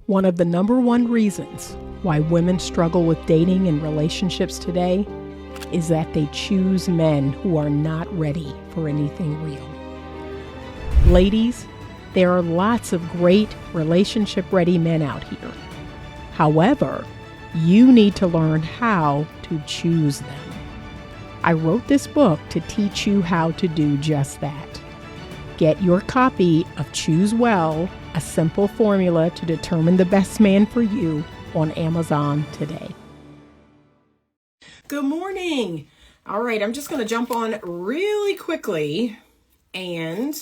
One of the number one reasons why women struggle with dating and relationships today is that they choose men who are not ready for anything real. Ladies, there are lots of great relationship-ready men out here. However, you need to learn how to choose them. I wrote this book to teach you how to do just that. Get your copy of Choose Well, a simple formula to determine the best man for you on Amazon today. Good morning. All right, I'm just going to jump on really quickly and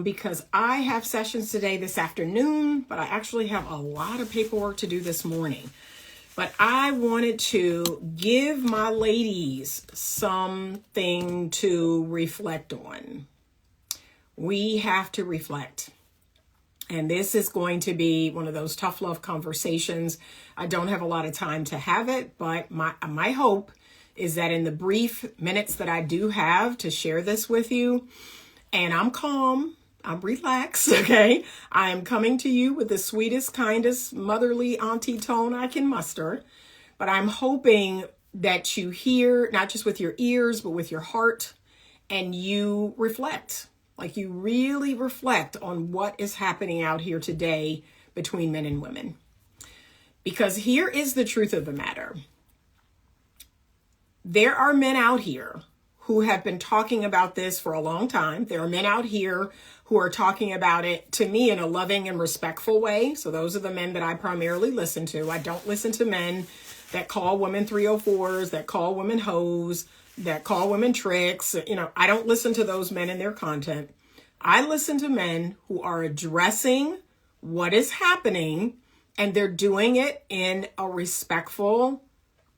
because I have sessions today this afternoon, but I actually have a lot of paperwork to do this morning. But I wanted to give my ladies something to reflect on. We have to reflect. And this is going to be one of those tough love conversations. I don't have a lot of time to have it, but my hope is that in the brief minutes that I do have to share this with you, and I'm calm, I'm relaxed, okay? I am coming to you with the sweetest, kindest, motherly auntie tone I can muster, but I'm hoping that you hear, not just with your ears, but with your heart, and you reflect. Like you really reflect on what is happening out here today between men and women. Because here is the truth of the matter. There are men out here who have been talking about this for a long time. There are men out here who are talking about it to me in a loving and respectful way. So those are the men that I primarily listen to. I don't listen to men that call women 304s, that call women hoes, that call women tricks. I don't listen to those men and their content. I listen to men who are addressing what is happening, and they're doing it in a respectful,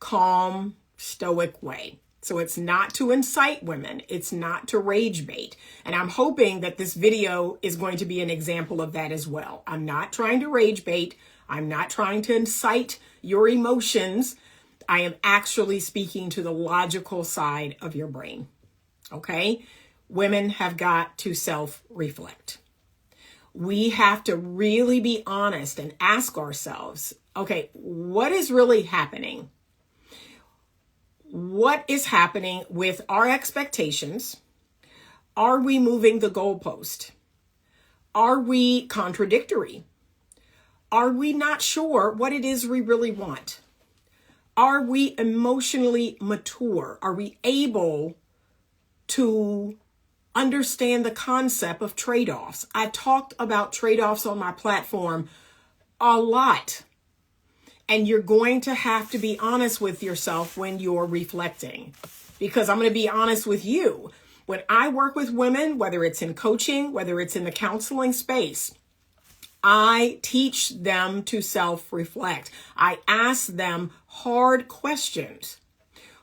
calm, stoic way. So it's not to incite women. It's not to rage bait. And I'm hoping that this video is going to be an example of that as well. I'm not trying to rage bait. I'm not trying to incite your emotions. I am actually speaking to the logical side of your brain. Okay? Women have got to self-reflect. We have to really be honest and ask ourselves, okay, what is really happening? What is happening with our expectations? Are we moving the goalpost? Are we contradictory? Are we not sure what it is we really want? Are we emotionally mature? Are we able to understand the concept of trade-offs? I talked about trade-offs on my platform a lot. And you're going to have to be honest with yourself when you're reflecting. Because I'm going to be honest with you. When I work with women, whether it's in coaching, whether it's in the counseling space, I teach them to self-reflect. I ask them hard questions.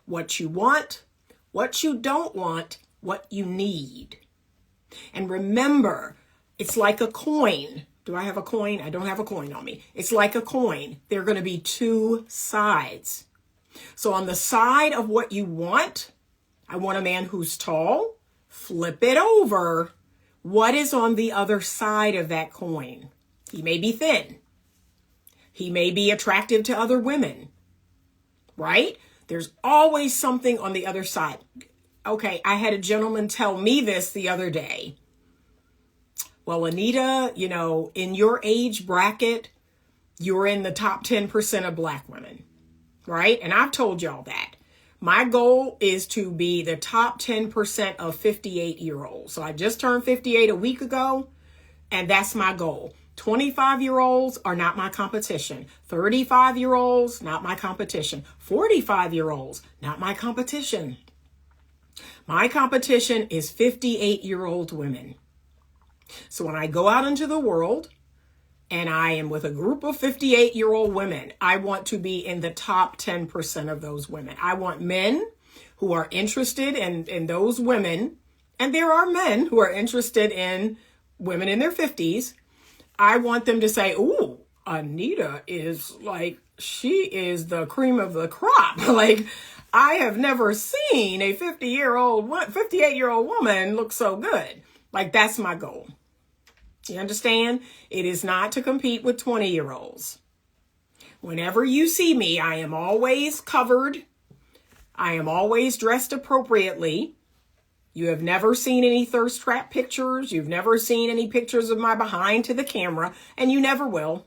What you want, what you don't want, what you need. And remember, it's like a coin. Do I have a coin? I don't have a coin on me. It's like a coin. There are going to be two sides. So on the side of what you want, I want a man who's tall. Flip it over. What is on the other side of that coin? He may be thin. He may be attractive to other women, right? There's always something on the other side. Okay, I had a gentleman tell me this the other day. Well, Anita, in your age bracket, you're in the top 10% of Black women, right? And I've told y'all that. My goal is to be the top 10% of 58-year-olds. So I just turned 58 a week ago, and that's my goal. 25-year-olds are not my competition. 35-year-olds, not my competition. 45-year-olds, not my competition. My competition is 58-year-old women. So when I go out into the world and I am with a group of 58-year-old women, I want to be in the top 10% of those women. I want men who are interested in those women, and there are men who are interested in women in their 50s. I want them to say, ooh, Anita is she is the cream of the crop. I have never seen a 58-year-old woman look so good. That's my goal. You understand? It is not to compete with 20-year-olds. Whenever you see me, I am always covered. I am always dressed appropriately. You have never seen any thirst trap pictures. You've never seen any pictures of my behind to the camera, and you never will.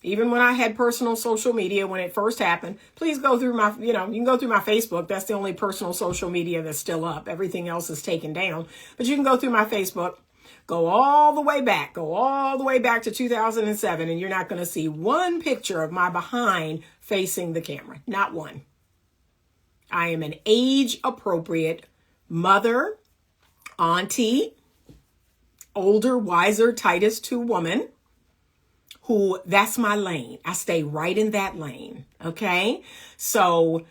Even when I had personal social media when it first happened, please go through my, you can go through my Facebook. That's the only personal social media that's still up. Everything else is taken down. But you can go through my Facebook, go all the way back to 2007, and you're not going to see one picture of my behind facing the camera. Not one. I am an age-appropriate mother, auntie, older, wiser, tightest two woman who, that's my lane. I stay right in that lane. Okay. So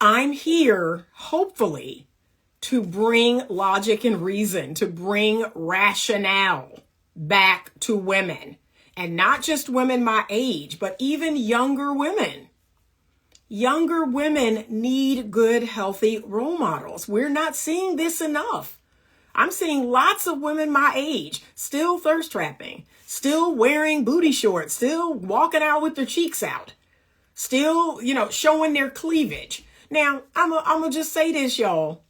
I'm here, hopefully, to bring logic and reason, to bring rationale back to women, and not just women my age, but even younger women. Younger women need good, healthy role models. We're not seeing this enough. I'm seeing lots of women my age still thirst trapping, still wearing booty shorts, still walking out with their cheeks out, still, showing their cleavage. Now, I'm going to just say this, y'all.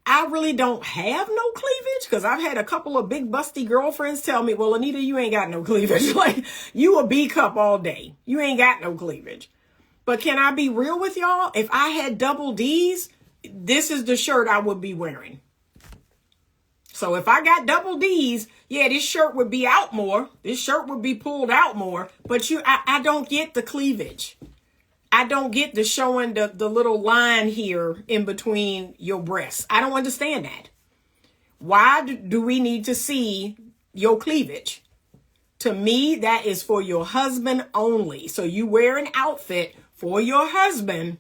I really don't have no cleavage because I've had a couple of big busty girlfriends tell me, well, Anita, you ain't got no cleavage. Like, you a B cup all day. You ain't got no cleavage. But can I be real with y'all? If I had double D's, this is the shirt I would be wearing. So if I got double D's, yeah, this shirt would be out more. This shirt would be pulled out more. But I don't get the cleavage. I don't get the showing the little line here in between your breasts. I don't understand that. Why do we need to see your cleavage? To me, that is for your husband only. So you wear an outfit for your husband,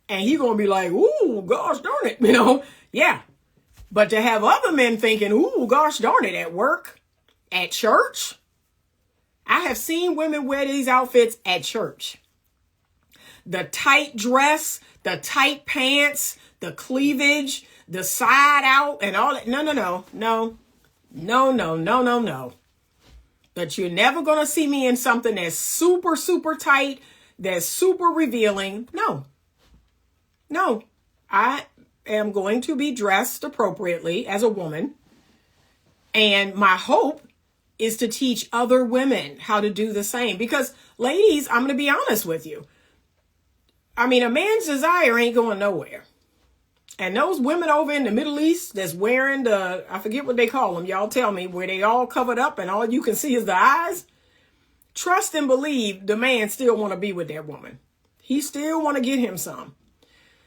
and he gonna be like, ooh, gosh darn it, Yeah. But to have other men thinking, ooh, gosh darn it, at work, at church. I have seen women wear these outfits at church. The tight dress, the tight pants, the cleavage, the side out, and all that. No. But you're never going to see me in something that's super, super tight, that's super revealing. No, I am going to be dressed appropriately as a woman. And my hope is to teach other women how to do the same. Because, ladies, I'm going to be honest with you. I mean, a man's desire ain't going nowhere. And those women over in the Middle East that's wearing I forget what they call them, y'all tell me, where they all covered up and all you can see is the eyes. Trust and believe the man still want to be with that woman. He still want to get him some.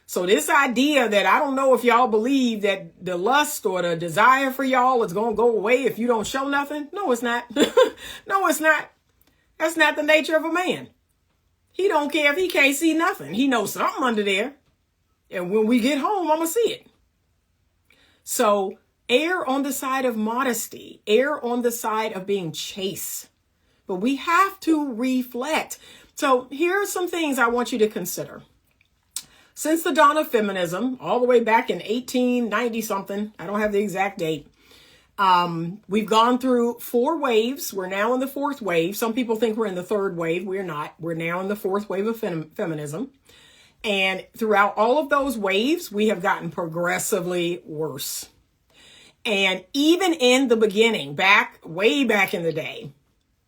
So this idea that I don't know if y'all believe that the lust or the desire for y'all is going to go away if you don't show nothing. No, it's not. No, it's not. That's not the nature of a man. He don't care if he can't see nothing. He knows something under there. And when we get home, I'm going to see it. So err on the side of modesty. Err on the side of being chaste. But we have to reflect. So here are some things I want you to consider. Since the dawn of feminism, all the way back in 1890 something, I don't have the exact date, we've gone through 4 waves. We're now in the 4th wave. Some people think we're in the 3rd wave. We're not. We're now in the 4th wave of feminism. And throughout all of those waves, we have gotten progressively worse. And even in the beginning, way back in the day,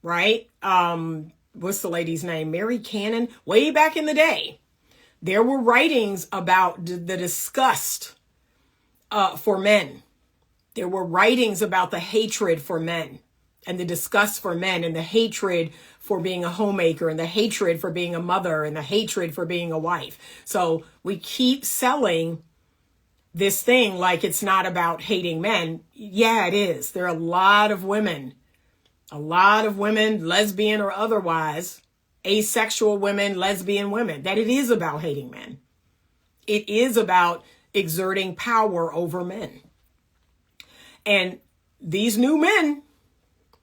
right? What's the lady's name? Mary Cannon. Way back in the day, there were writings about the disgust for men. There were writings about the hatred for men and the disgust for men and the hatred for being a homemaker and the hatred for being a mother and the hatred for being a wife. So we keep selling this thing like it's not about hating men. Yeah, it is. There are a lot of women, lesbian or otherwise, asexual women, lesbian women, that it is about hating men. It is about exerting power over men. And these new men,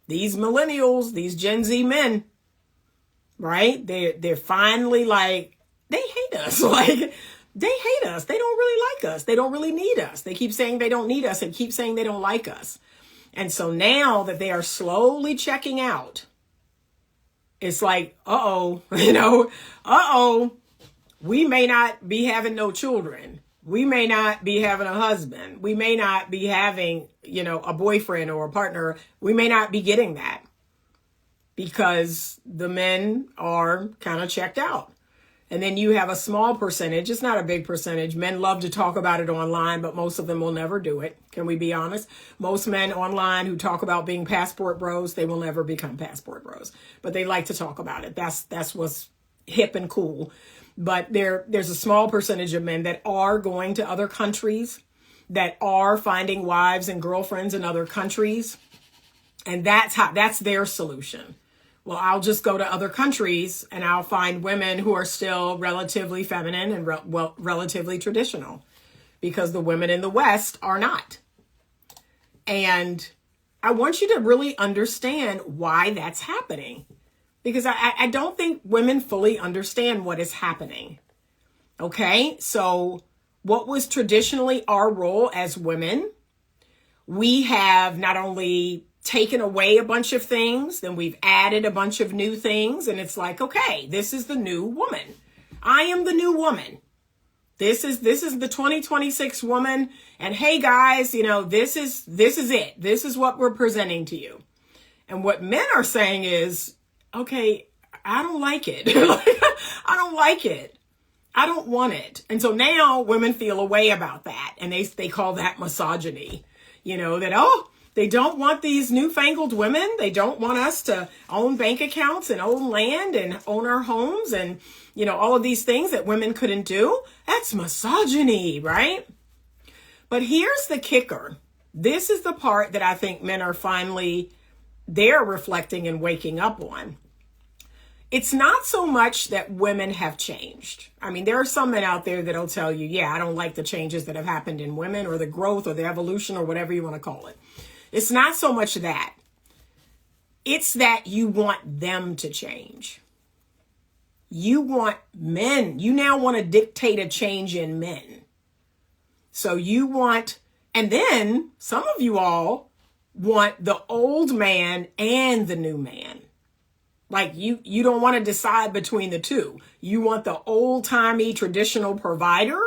these millennials, these Gen Z men, right? They're finally like, they hate us. Like, they hate us. They don't really like us. They don't really need us. They keep saying they don't need us and keep saying they don't like us. And so now that they are slowly checking out, it's like, we may not be having no children. We may not be having a husband. We may not be having, a boyfriend or a partner. We may not be getting that because the men are kind of checked out. And then you have a small percentage. It's not a big percentage. Men love to talk about it online, but most of them will never do it. Can we be honest? Most men online who talk about being passport bros, they will never become passport bros. But they like to talk about it. That's what's hip and cool. But there's a small percentage of men that are going to other countries, that are finding wives and girlfriends in other countries. And that's their solution. Well, I'll just go to other countries and I'll find women who are still relatively feminine and relatively traditional, because the women in the West are not. And I want you to really understand why that's happening, because I don't think women fully understand what is happening. Okay, so what was traditionally our role as women, we have not only taken away a bunch of things, then we've added a bunch of new things. And it's like, okay, this is the new woman. I am the new woman. This is the 2026 woman. And hey guys, this is it. This is what we're presenting to you. And what men are saying is, okay, I don't like it. I don't like it. I don't want it. And so now women feel a way about that. And they call that misogyny, they don't want these newfangled women. They don't want us to own bank accounts and own land and own our homes and, all of these things that women couldn't do. That's misogyny, right? But here's the kicker. This is the part that I think men are they're reflecting and waking up on. It's not so much that women have changed. I mean, there are some men out there that'll tell you, yeah, I don't like the changes that have happened in women or the growth or the evolution or whatever you want to call it. It's not so much that. It's that you want them to change. You want men. You now want to dictate a change in men. So and then some of you all want the old man and the new man. Like you don't want to decide between the two. You want the old-timey traditional provider,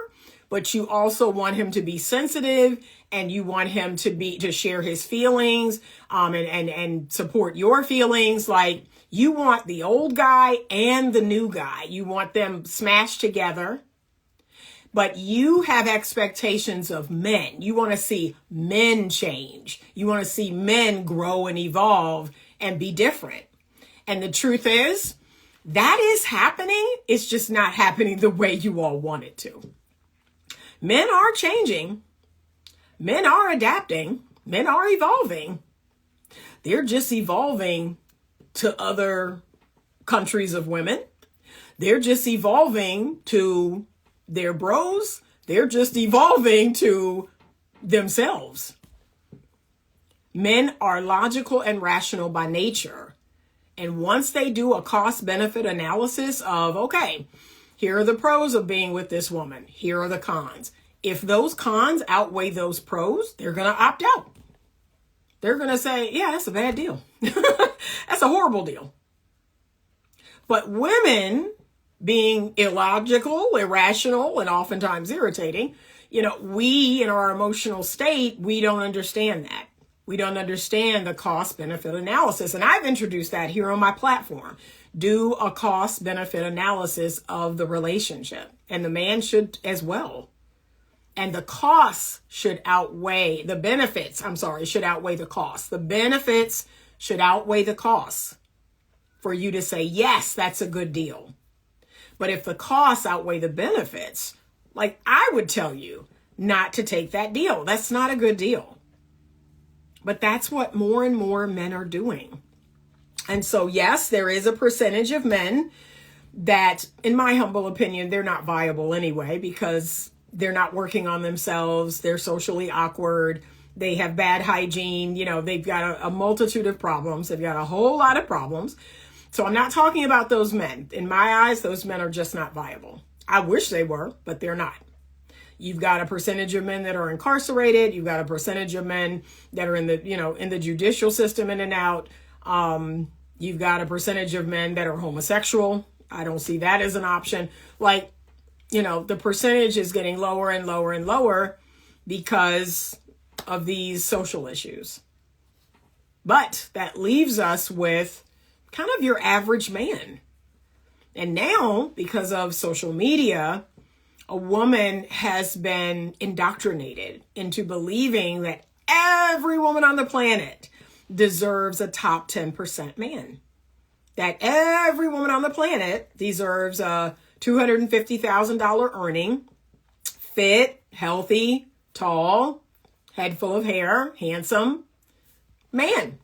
but you also want him to be sensitive, and you want him to share his feelings, and support your feelings. Like, you want the old guy and the new guy. You want them smashed together, but you have expectations of men. You want to see men change. You want to see men grow and evolve and be different. And the truth is, that is happening. It's just not happening the way you all want it to. Men are changing. Men are adapting. Men are evolving. They're just evolving to other countries of women. They're just evolving to their bros. They're just evolving to themselves. Men are logical and rational by nature. And once they do a cost-benefit analysis of, okay, here are the pros of being with this woman. Here are the cons. If those cons outweigh those pros, they're going to opt out. They're going to say, yeah, that's a bad deal. That's a horrible deal. But women, being illogical, irrational, and oftentimes irritating, we in our emotional state, we don't understand that. We don't understand the cost-benefit analysis. And I've introduced that here on my platform. Do a cost-benefit analysis of the relationship. And the man should as well. And the costs should outweigh the benefits. Should outweigh the costs. The benefits should outweigh the costs for you to say, yes, that's a good deal. But if the costs outweigh the benefits, like I would tell you not to take that deal. That's not a good deal. But that's what more and more men are doing. And so, yes, there is a percentage of men that, in my humble opinion, they're not viable anyway, because they're not working on themselves. They're socially awkward. They have bad hygiene. They've got a multitude of problems. They've got a whole lot of problems. So I'm not talking about those men. In my eyes, those men are just not viable. I wish they were, but they're not. You've got a percentage of men that are incarcerated. You've got a percentage of men that are in the, in the judicial system in and out. You've got a percentage of men that are homosexual. I don't see that as an option. Like, the percentage is getting lower and lower and lower because of these social issues. But that leaves us with kind of your average man. And now, because of social media, a woman has been indoctrinated into believing that every woman on the planet deserves a top 10% man. That every woman on the planet deserves a $250,000 earning, fit, healthy, tall, head full of hair, handsome man.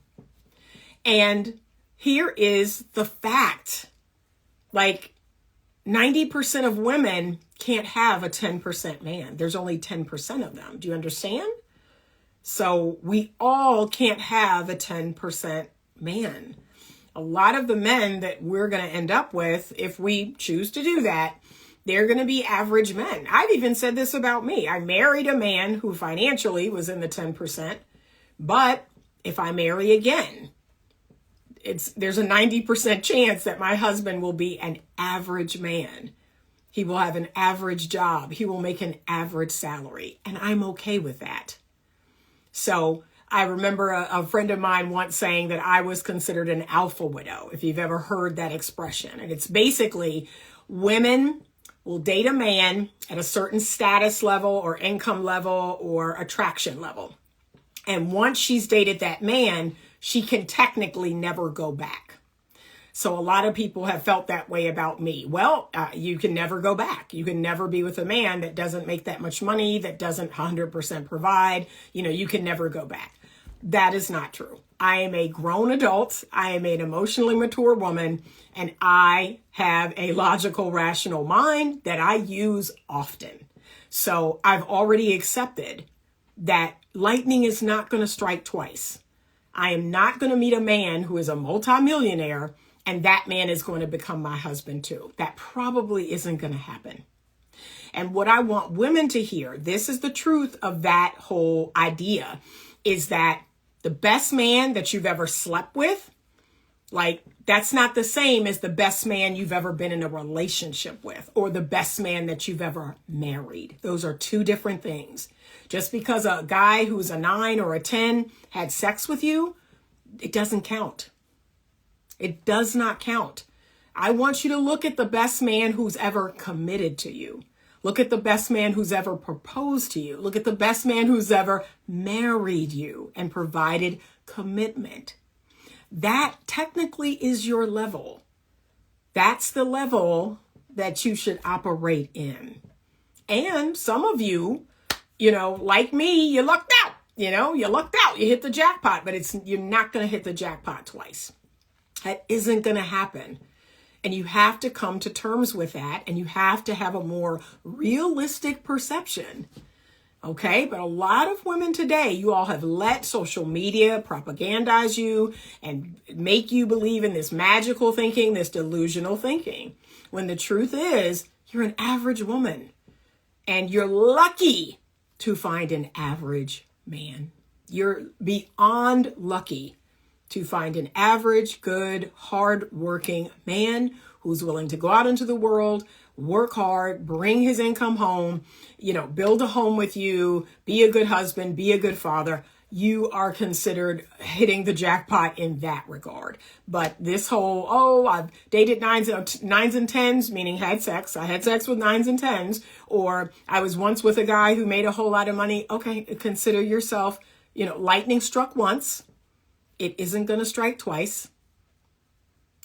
And here is the fact. Like 90% of women can't have a 10% man. There's only 10% of them. Do you understand? So we all can't have a 10% man. A lot of the men that we're going to end up with, if we choose to do that, they're going to be average men. I've even said this about me. I married a man who financially was in the 10%, but if I marry again, there's a 90% chance that my husband will be an average man. He will have an average job. He will make an average salary. And I'm okay with that. So I remember a friend of mine once saying that I was considered an alpha widow, if you've ever heard that expression. And it's basically women will date a man at a certain status level or income level or attraction level. And once she's dated that man, she can technically never go back. So a lot of people have felt that way about me. Well, you can never go back. You can never be with a man that doesn't make that much money, that doesn't 100% provide. You can never go back. That is not true. I am a grown adult. I am an emotionally mature woman, and I have a logical, rational mind that I use often. So I've already accepted that lightning is not going to strike twice. I am not going to meet a man who is a multimillionaire and that man is going to become my husband too. That probably isn't going to happen. And what I want women to hear, this is the truth of that whole idea, is that the best man that you've ever slept with, like, that's not the same as the best man you've ever been in a relationship with or the best man that you've ever married. Those are two different things. Just because a guy who's a 9 or a 10 had sex with you, it doesn't count. It does not count. I want you to look at the best man who's ever committed to you. Look at the best man who's ever proposed to you. Look at the best man who's ever married you and provided commitment. That technically is your level. That's the level that you should operate in. And some of you, like me, you lucked out. You lucked out. You hit the jackpot, but you're not going to hit the jackpot twice. That isn't going to happen. And you have to come to terms with that, and you have to have a more realistic perception. Okay, but a lot of women today, you all have let social media propagandize you and make you believe in this magical thinking, this delusional thinking. When the truth is, you're an average woman and you're lucky to find an average man. You're beyond lucky to find an average, good, hard-working man who's willing to go out into the world, work hard, bring his income home, build a home with you, be a good husband, be a good father. You are considered hitting the jackpot in that regard. But this whole, I've dated nines and tens, meaning had sex. I had sex with 9s and 10s, or I was once with a guy who made a whole lot of money. Okay, consider yourself, lightning struck once. It isn't going to strike twice.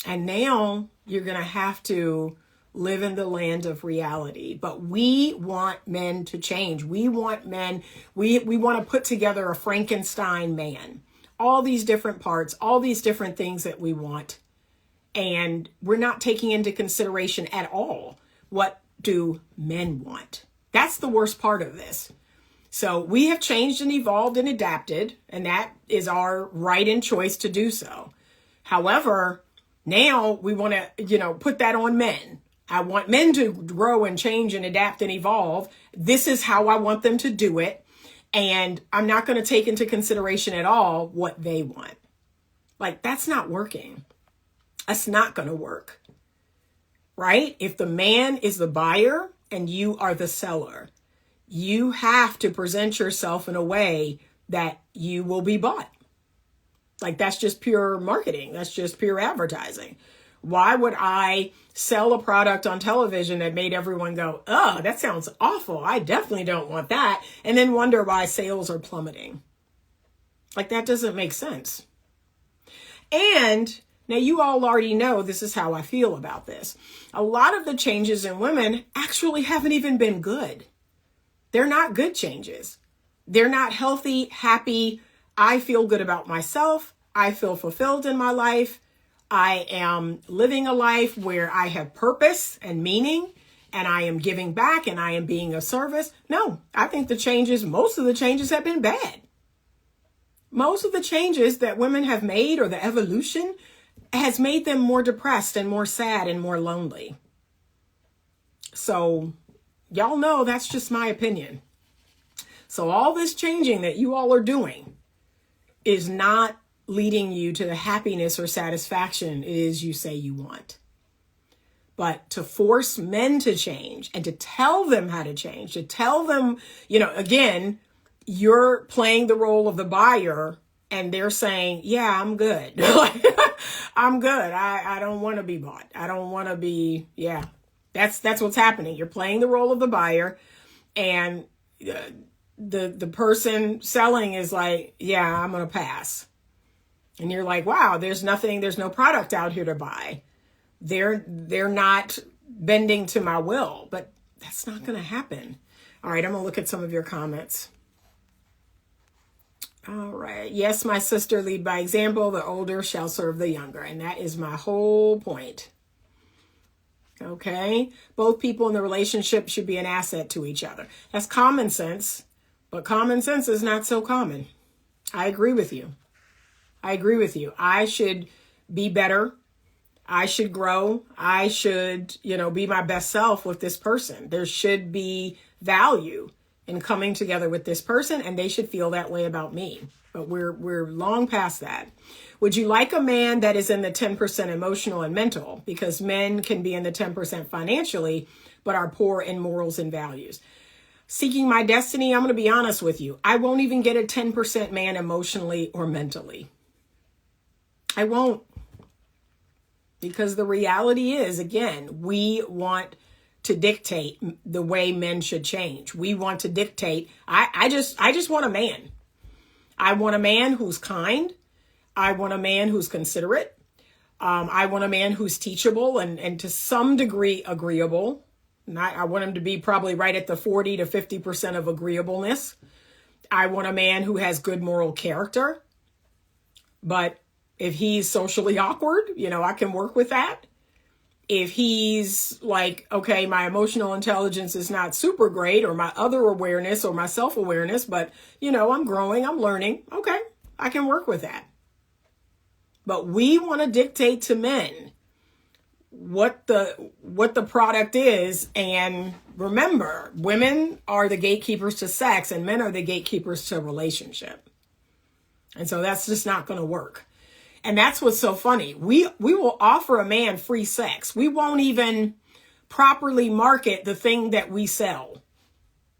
And now you're going to have to live in the land of reality. But we want men to change. We want men, we want to put together a Frankenstein man. All these different parts, all these different things that we want. And we're not taking into consideration at all, what do men want? That's the worst part of this. So we have changed and evolved and adapted, and that is our right and choice to do so. However, now we want to, put that on men. I want men to grow and change and adapt and evolve. This is how I want them to do it. And I'm not going to take into consideration at all what they want. Like, that's not working. That's not going to work. Right? If the man is the buyer and you are the seller, you have to present yourself in a way that you will be bought. Like, that's just pure marketing. That's just pure advertising. Why would I sell a product on television that made everyone go, oh, that sounds awful. I definitely don't want that. And then wonder why sales are plummeting. Like, that doesn't make sense. And now you all already know this is how I feel about this. A lot of the changes in women actually haven't even been good. They're not good changes. They're not healthy, happy. I feel good about myself. I feel fulfilled in my life. I am living a life where I have purpose and meaning, and I am giving back, and I am being of service. No, I think most of the changes have been bad. Most of the changes that women have made, or the evolution, has made them more depressed and more sad and more lonely. So y'all know that's just my opinion. So all this changing that you all are doing is not leading you to the happiness or satisfaction it is you say you want. But to force men to change and to tell them how to change, to tell them, again, you're playing the role of the buyer and they're saying, yeah, I'm good. I'm good. I don't want to be bought. I don't want to be, that's what's happening. You're playing the role of the buyer, and the person selling is like, yeah, I'm going to pass. And you're like, wow, there's no product out here to buy. They're not bending to my will, but that's not going to happen. All right, I'm going to look at some of your comments. All right. Yes, my sister, lead by example. The older shall serve the younger. And that is my whole point. Okay. Both people in the relationship should be an asset to each other. That's common sense, but common sense is not so common. I agree with you. I should be better. I should grow. I should, be my best self with this person. There should be value in coming together with this person, and they should feel that way about me. But we're long past that. Would you like a man that is in the 10% emotional and mental? Because men can be in the 10% financially, but are poor in morals and values. Seeking my destiny, I'm going to be honest with you. I won't even get a 10% man emotionally or mentally. I won't. Because the reality is, again, we want to dictate the way men should change. We want to dictate. I just want a man. I want a man who's kind. I want a man who's considerate. I want a man who's teachable and to some degree agreeable. I want him to be probably right at the 40 to 50% of agreeableness. I want a man who has good moral character. But if he's socially awkward, I can work with that. If he's like, okay, my emotional intelligence is not super great, or my other awareness or my self-awareness, but, I'm growing, I'm learning. Okay, I can work with that. But we want to dictate to men what the product is. And remember, women are the gatekeepers to sex and men are the gatekeepers to relationship. And so that's just not going to work. And that's what's so funny. We will offer a man free sex. We won't even properly market the thing that we sell.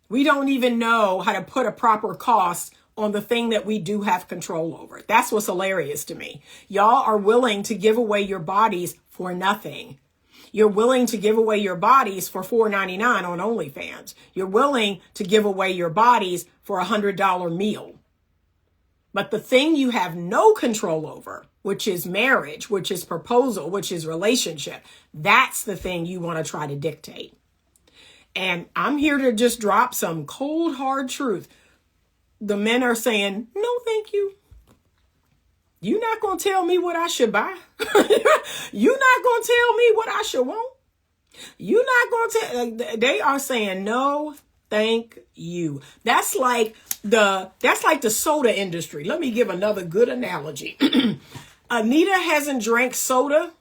We don't even know how to put a proper cost on the thing that we do have control over. That's what's hilarious to me. Y'all are willing to give away your bodies for nothing. You're willing to give away your bodies for $4.99 on OnlyFans. You're willing to give away your bodies for $100 meal. But the thing you have no control over, which is marriage, which is proposal, which is relationship, that's the thing you want to try to dictate. And I'm here to just drop some cold, hard truth. The men are saying, no, thank you. You're not going to tell me what I should buy. You're not going to tell me what I should want. You're not going to tell. They are saying, no, thank you. That's like the soda industry. Let me give another good analogy. Anita hasn't drank soda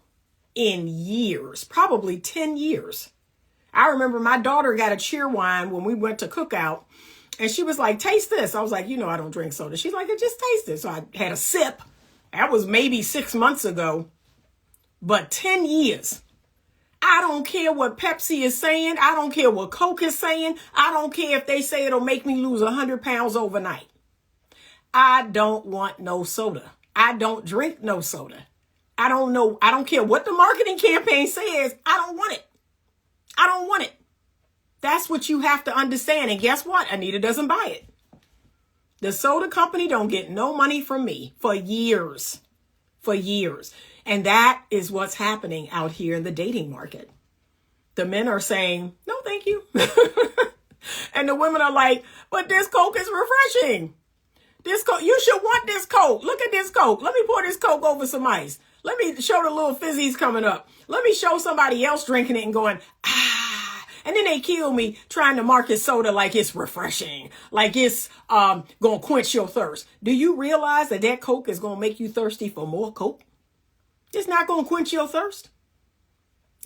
in years, probably 10 years. I remember my daughter got a cheer wine when we went to cookout, and she was like, taste this. I was like, you know, I don't drink soda. She's like, just taste it. So I had a sip. That was maybe 6 months ago, but 10 years. I don't care what Pepsi is saying. I don't care what Coke is saying. I don't care if they say it'll make me lose 100 pounds overnight. I don't want no soda. I don't drink no soda. I don't know. I don't care what the marketing campaign says. I don't want it. I don't want it. That's what you have to understand. And guess what? Anita doesn't buy it. The soda company don't get no money from me for years. For years. And that is what's happening out here in the dating market. The men are saying, no, thank you. And the women are like, but this Coke is refreshing. This Coke, you should want this Coke. Look at this Coke. Let me pour this Coke over some ice. Let me show the little fizzies coming up. Let me show somebody else drinking it and going, ah. And then they kill me trying to market soda like it's refreshing, like it's going to quench your thirst. Do you realize that that Coke is going to make you thirsty for more Coke? It's not going to quench your thirst.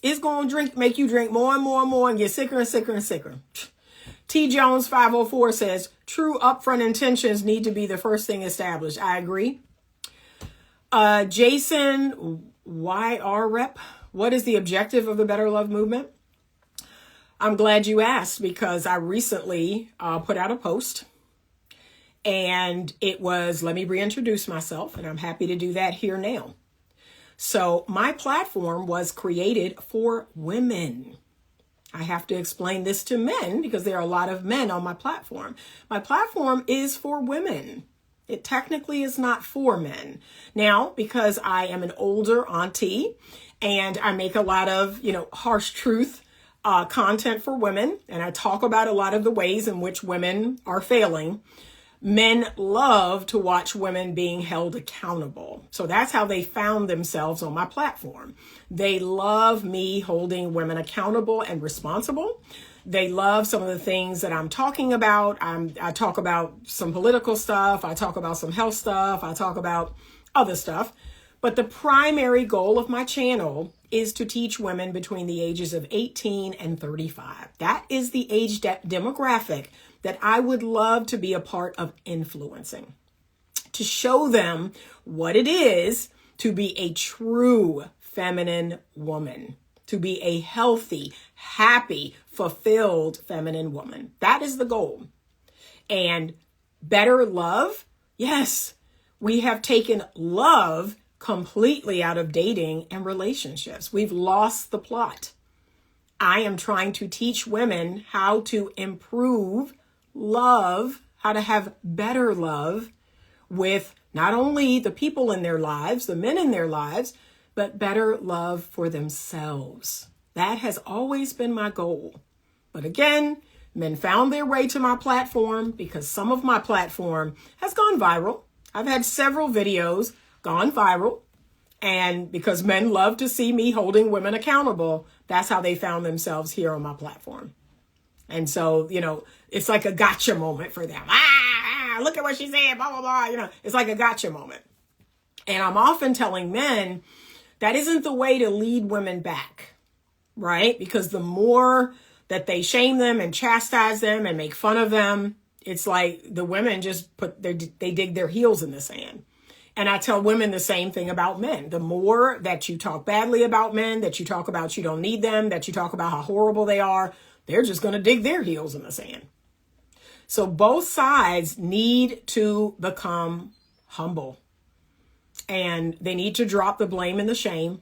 It's going to make you drink more and more and more and get sicker and sicker and sicker. T. Jones 504 says, true upfront intentions need to be the first thing established. I agree. Jason YR Rep, what is the objective of the Better Love Movement? I'm glad you asked, because I recently put out a post, and it was, let me reintroduce myself, and I'm happy to do that here now. So my platform was created for women. I have to explain this to men because there are a lot of men on my platform. My platform is for women. It technically is not for men. Now, because I am an older auntie and I make a lot of, harsh truth content for women, and I talk about a lot of the ways in which women are failing, men love to watch women being held accountable. So that's how they found themselves on my platform. They love me holding women accountable and responsible. They love some of the things that I'm talking about. I talk about some political stuff. I talk about some health stuff. I talk about other stuff. But the primary goal of my channel is to teach women between the ages of 18 and 35. That is the age demographic that I would love to be a part of influencing, to show them what it is to be a true feminine woman, to be a healthy, happy, fulfilled feminine woman. That is the goal. And better love, yes, we have taken love completely out of dating and relationships. We've lost the plot. I am trying to teach women how to improve love, how to have better love with not only the people in their lives, the men in their lives, but better love for themselves. That has always been my goal. But again, men found their way to my platform because some of my platform has gone viral. I've had several videos gone viral. And because men love to see me holding women accountable, that's how they found themselves here on my platform. And so, it's like a gotcha moment for them. Look at what she said, blah, blah, blah. It's like a gotcha moment. And I'm often telling men that isn't the way to lead women back, right? Because the more that they shame them and chastise them and make fun of them, it's like the women just they dig their heels in the sand. And I tell women the same thing about men. The more that you talk badly about men, that you talk about you don't need them, that you talk about how horrible they are, they're just going to dig their heels in the sand. So both sides need to become humble. And they need to drop the blame and the shame.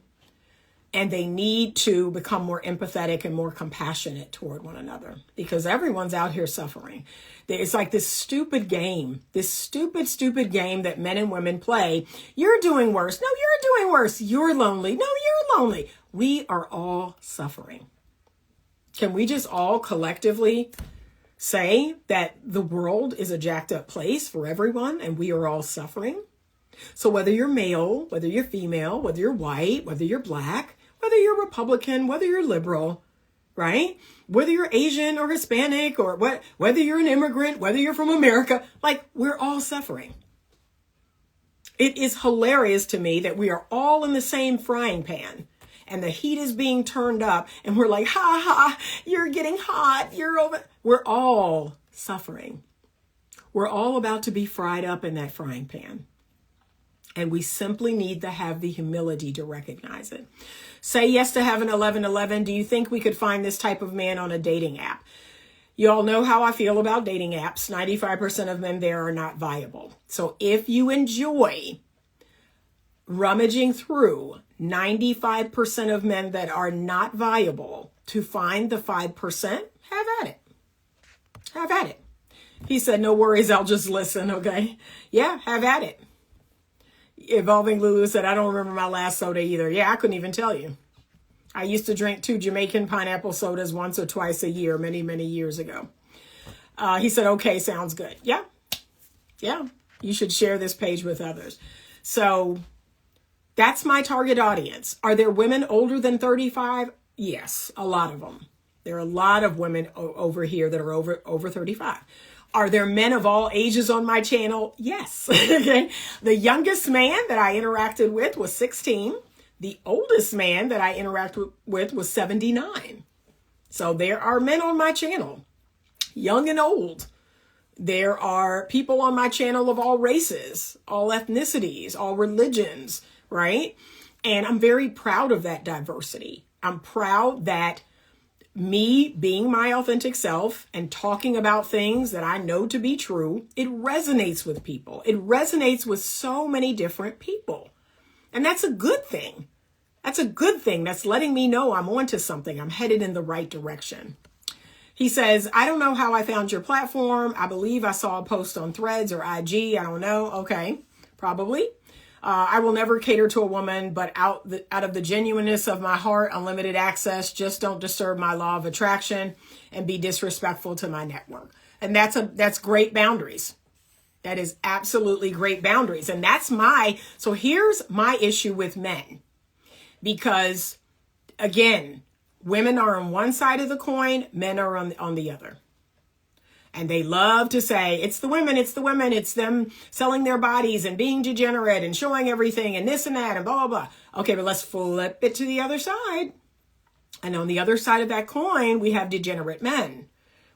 And they need to become more empathetic and more compassionate toward one another, because everyone's out here suffering. It's like this stupid game that men and women play. You're doing worse. No, you're doing worse. You're lonely. No, you're lonely. We are all suffering. Can we just all collectively say that the world is a jacked up place for everyone and we are all suffering? So whether you're male, whether you're female, whether you're white, whether you're black, whether you're Republican, whether you're liberal, right? Whether you're Asian or Hispanic or whether you're an immigrant, whether you're from America, like we're all suffering. It is hilarious to me that we are all in the same frying pan and the heat is being turned up and we're like, ha ha, you're getting hot, you're over. We're all suffering. We're all about to be fried up in that frying pan. And we simply need to have the humility to recognize it. Say yes to Heaven 1111. Do you think we could find this type of man on a dating app? You all know how I feel about dating apps. 95% of men there are not viable. So if you enjoy rummaging through 95% of men that are not viable to find the 5%, have at it. Have at it. He said, no worries, I'll just listen, okay? Yeah, have at it. Evolving Lulu said, I don't remember my last soda either. Yeah, I couldn't even tell you. I used to drink 2 Jamaican pineapple sodas once or twice a year, many, many years ago. He said, okay, sounds good. Yeah. Yeah. You should share this page with others. So that's my target audience. Are there women older than 35? Yes, a lot of them. There are a lot of women over here that are over 35. Are there men of all ages on my channel? Yes. Okay. The youngest man that I interacted with was 16. The oldest man that I interacted with was 79. So there are men on my channel, young and old. There are people on my channel of all races, all ethnicities, all religions, right? And I'm very proud of that diversity. I'm proud that me being my authentic self and talking about things that I know to be true, it resonates with people. It resonates with so many different people. And that's a good thing. That's a good thing. That's letting me know I'm onto something. I'm headed in the right direction. He says, I don't know how I found your platform. I believe I saw a post on Threads or IG. I don't know. Okay, probably. I will never cater to a woman, but out of the genuineness of my heart, unlimited access, just don't disturb my law of attraction and be disrespectful to my network. And that's great boundaries. That is absolutely great boundaries. And so here's my issue with men. Because again, women are on one side of the coin, men are on the other. And they love to say, it's the women, it's them selling their bodies and being degenerate and showing everything and this and that and blah, blah, blah. Okay, but let's flip it to the other side. And on the other side of that coin, we have degenerate men.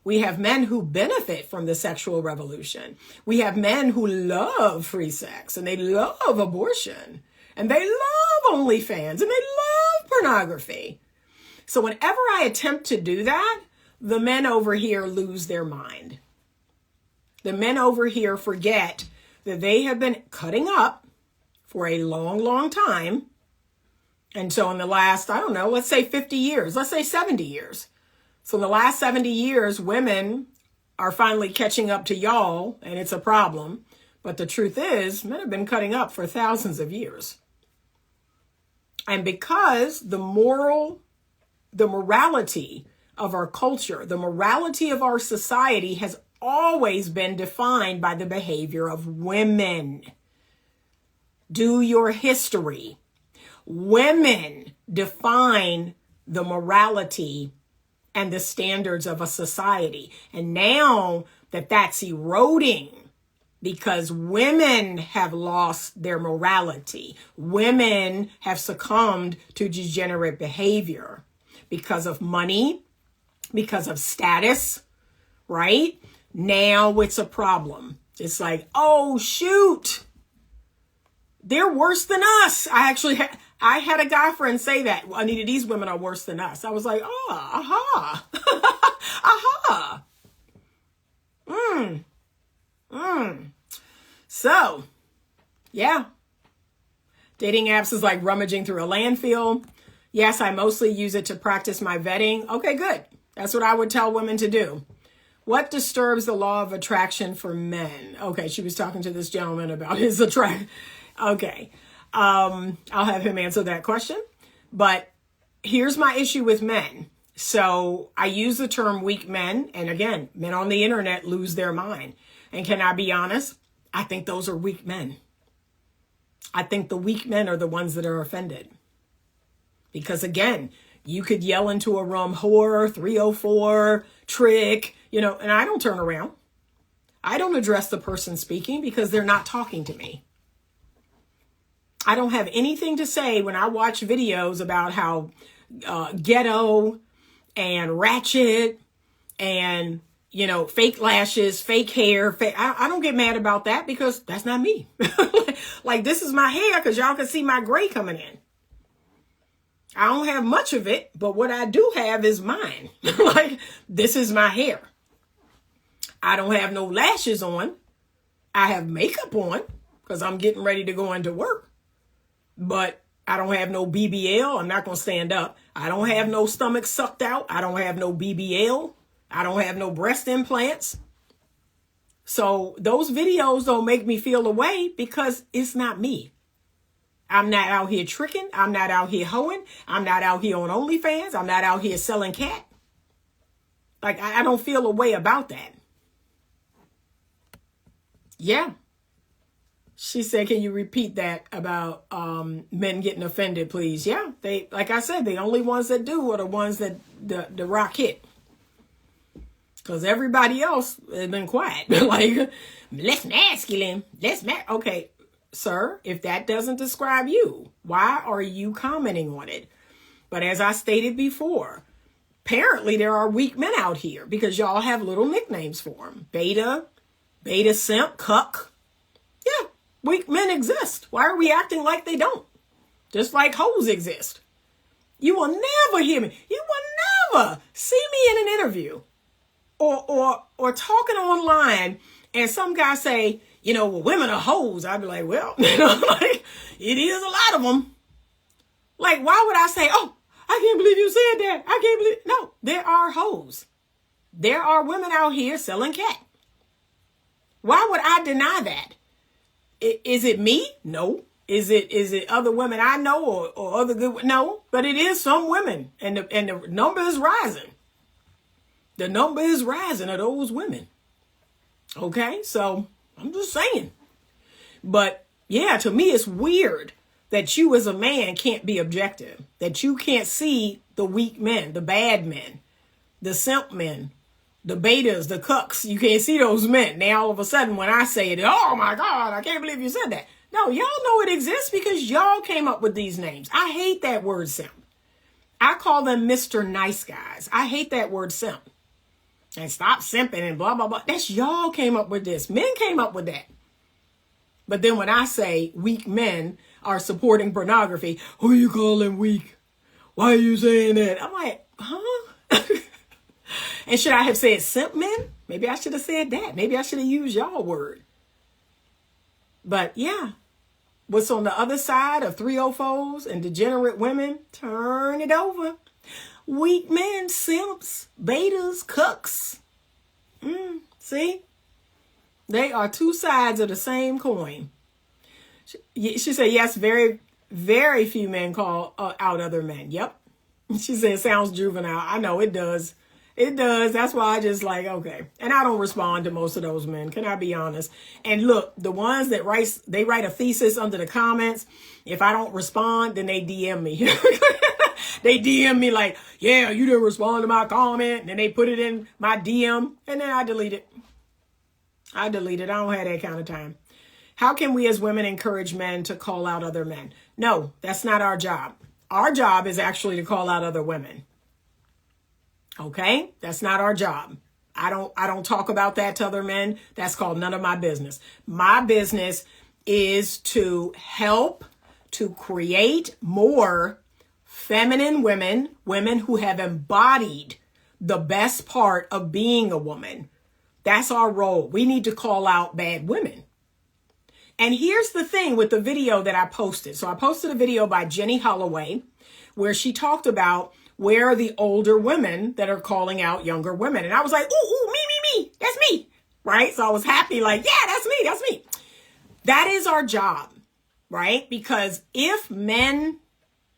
We have men who benefit from the sexual revolution. We have men who love free sex and they love abortion and they love OnlyFans and they love pornography. So whenever I attempt to do that, the men over here lose their mind. The men over here forget that they have been cutting up for a long, long time. And so in the last, I don't know, let's say 50 years, let's say 70 years. So in the last 70 years, women are finally catching up to y'all, and it's a problem. But the truth is, men have been cutting up for thousands of years. And because the morality of our culture, the morality of our society has always been defined by the behavior of women. Do your history. Women define the morality and the standards of a society. And now that that's eroding because women have lost their morality, women have succumbed to degenerate behavior because of money, because of status, right? Now it's a problem. It's like, oh, shoot, they're worse than us. I had a guy friend say that. Anita, these women are worse than us. I was like, oh, aha, aha. So, yeah. Dating apps is like rummaging through a landfill. Yes, I mostly use it to practice my vetting. Okay, good. That's what I would tell women to do. What disturbs the law of attraction for men? Okay, she was talking to this gentleman about his attraction. Okay, I'll have him answer that question. But here's my issue with men. So I use the term weak men. And again, men on the internet lose their mind. And can I be honest? I think those are weak men. I think the weak men are the ones that are offended. Because again, you could yell into a room, whore, 304, trick, and I don't turn around. I don't address the person speaking because they're not talking to me. I don't have anything to say when I watch videos about how ghetto and ratchet and, you know, fake lashes, fake hair. I don't get mad about that because that's not me. Like, this is my hair because y'all can see my gray coming in. I don't have much of it, but what I do have is mine. Like, this is my hair. I don't have no lashes on. I have makeup on because I'm getting ready to go into work. But I don't have no BBL. I'm not going to stand up. I don't have no stomach sucked out. I don't have no BBL. I don't have no breast implants. So those videos don't make me feel away because it's not me. I'm not out here tricking. I'm not out here hoeing. I'm not out here on OnlyFans. I'm not out here selling cat. Like, I don't feel a way about that. Yeah. She said, can you repeat that about men getting offended, please? Yeah, they, like I said, the only ones that do are the ones that the rock hit. Because everybody else has been quiet. Like, less masculine. Okay, sir, if that doesn't describe you, why are you commenting on it? But as I stated before, apparently there are weak men out here because y'all have little nicknames for them. Beta simp, cuck. Yeah, weak men exist. Why are we acting like they don't? Just like hoes exist. You will never hear me. You will never see me in an interview or talking online and some guy say, you know, well, women are hoes. I'd be like, well, you know, like, it is a lot of them. Like, why would I say, oh, I can't believe you said that. I can't believe. No, there are hoes. There are women out here selling cat. Why would I deny that? Is it me? No. Is it other women I know or other good? No, but it is some women, and the number is rising. The number is rising of those women. Okay, so I'm just saying. But yeah, to me, it's weird that you as a man can't be objective, that you can't see the weak men, the bad men, the simp men, the betas, the cucks. You can't see those men. Now all of a sudden when I say it, oh my God, I can't believe you said that. No, y'all know it exists because y'all came up with these names. I hate that word simp. I call them Mr. Nice Guys. I hate that word simp. And stop simping and blah, blah, blah. That's y'all came up with this. Men came up with that. But then when I say weak men are supporting pornography, who you calling weak? Why are you saying that? I'm like, huh? And should I have said simp men? Maybe I should have said that. Maybe I should have used y'all word. But yeah, what's on the other side of 304s and degenerate women? Turn it over. Weak men, simps, betas, cucks. See? They are two sides of the same coin. She said, yes, very, very few men call out other men. Yep. She said, sounds juvenile. I know it does. It does. That's why I just like, okay. And I don't respond to most of those men. Can I be honest? And look, the ones that write a thesis under the comments. If I don't respond, then they DM me. They DM me like, yeah, you didn't respond to my comment. And then they put it in my DM and then I delete it. I don't have that kind of time. How can we as women encourage men to call out other men? No, that's not our job. Our job is actually to call out other women. Okay? That's not our job. I don't talk about that to other men. That's called none of my business. My business is to help to create more feminine women, women who have embodied the best part of being a woman. That's our role. We need to call out bad women. And here's the thing with the video that I posted. So I posted a video by Jenny Holloway where she talked about where are the older women that are calling out younger women. And I was like, ooh, me. That's me. Right? So I was happy like, yeah, that's me. That is our job, right? Because if men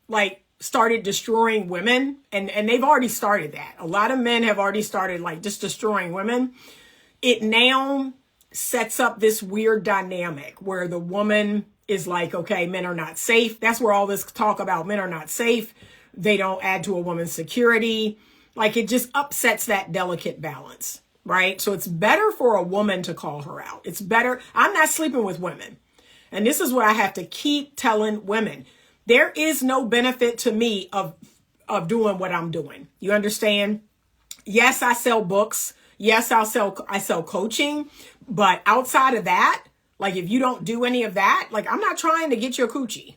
like started destroying women, and they've already started that. A lot of men have already started like just destroying women. It now sets up this weird dynamic where the woman is like, okay, men are not safe. That's where all this talk about men are not safe. They don't add to a woman's security. Like it just upsets that delicate balance, right? So it's better for a woman to call her out. It's better. I'm not sleeping with women. And this is what I have to keep telling women. There is no benefit to me of doing what I'm doing. You understand? Yes, I sell books. Yes, I sell coaching. But outside of that, like if you don't do any of that, like I'm not trying to get your coochie.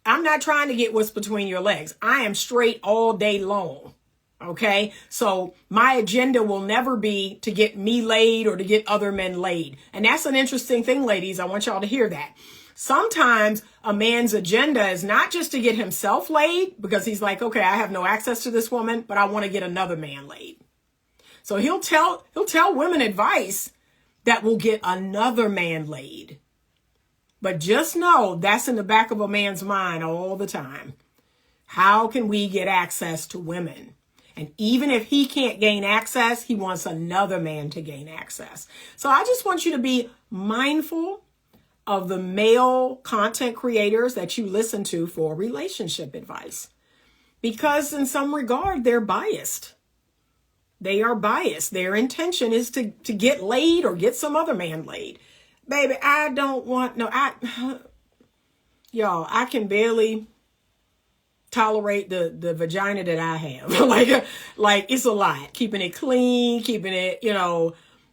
I'm not trying to get what's between your legs. I am straight all day long. Okay. So my agenda will never be to get me laid or to get other men laid. And that's an interesting thing, ladies. I want y'all to hear that. Sometimes a man's agenda is not just to get himself laid because he's like, okay, I have no access to this woman, but I want to get another man laid. So he'll tell women advice that will get another man laid. But just know that's in the back of a man's mind all the time. How can we get access to women? And even if he can't gain access, he wants another man to gain access. So I just want you to be mindful of the male content creators that you listen to for relationship advice. Because in some regard, they're biased. They are biased. Their intention is to get laid or get some other man laid. Baby, I don't want, y'all, I can barely tolerate the vagina that I have. like it's a lot. Keeping it clean, keeping it,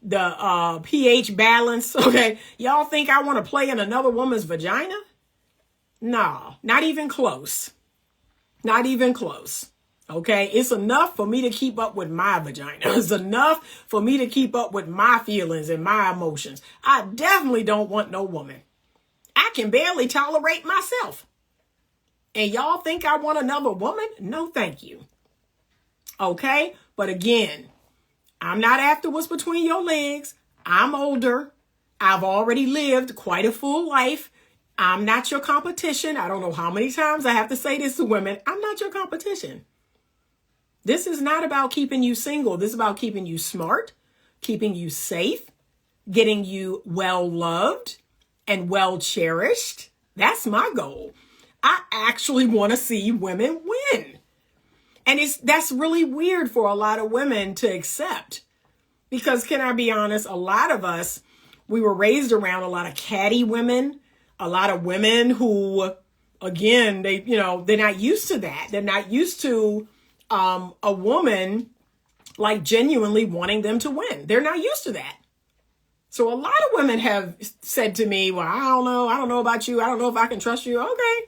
the pH balance. Okay. Y'all think I want to play in another woman's vagina? No, not even close. Not even close. Okay. It's enough for me to keep up with my vagina. It's enough for me to keep up with my feelings and my emotions. I definitely don't want no woman. I can barely tolerate myself. And y'all think I want another woman? No, thank you. Okay. But again, I'm not after what's between your legs. I'm older. I've already lived quite a full life. I'm not your competition. I don't know how many times I have to say this to women. I'm not your competition. This is not about keeping you single. This is about keeping you smart, keeping you safe, getting you well loved and well cherished. That's my goal. I actually want to see women win. And that's really weird for a lot of women to accept. Because can I be honest, a lot of us, we were raised around a lot of catty women, a lot of women who, again, they're not used to that. They're not used to a woman like genuinely wanting them to win. They're not used to that. So a lot of women have said to me, well, I don't know about you. I don't know if I can trust you. Okay.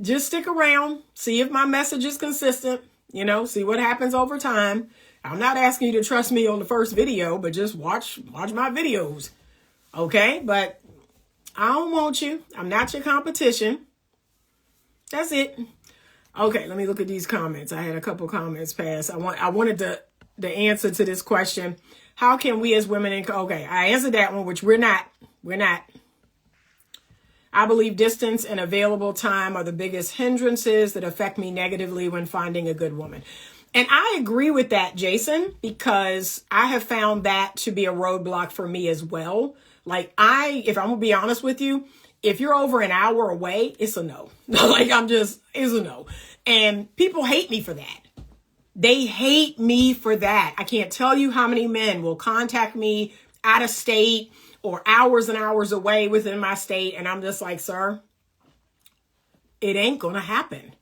Just stick around, see if my message is consistent, see what happens over time. I'm not asking you to trust me on the first video, but just watch my videos. Okay. But I don't want you. I'm not your competition. That's it. Okay. Let me look at these comments. I had a couple comments pass. I wanted the answer to this question. How can we as women, okay, I answered that one, which we're not. I believe distance and available time are the biggest hindrances that affect me negatively when finding a good woman. And I agree with that, Jason, because I have found that to be a roadblock for me as well. Like if I'm gonna be honest with you, if you're over an hour away, it's a no. It's a no. And people hate me for that. They hate me for that. I can't tell you how many men will contact me out of state or hours and hours away within my state. And I'm just like, sir, it ain't going to happen.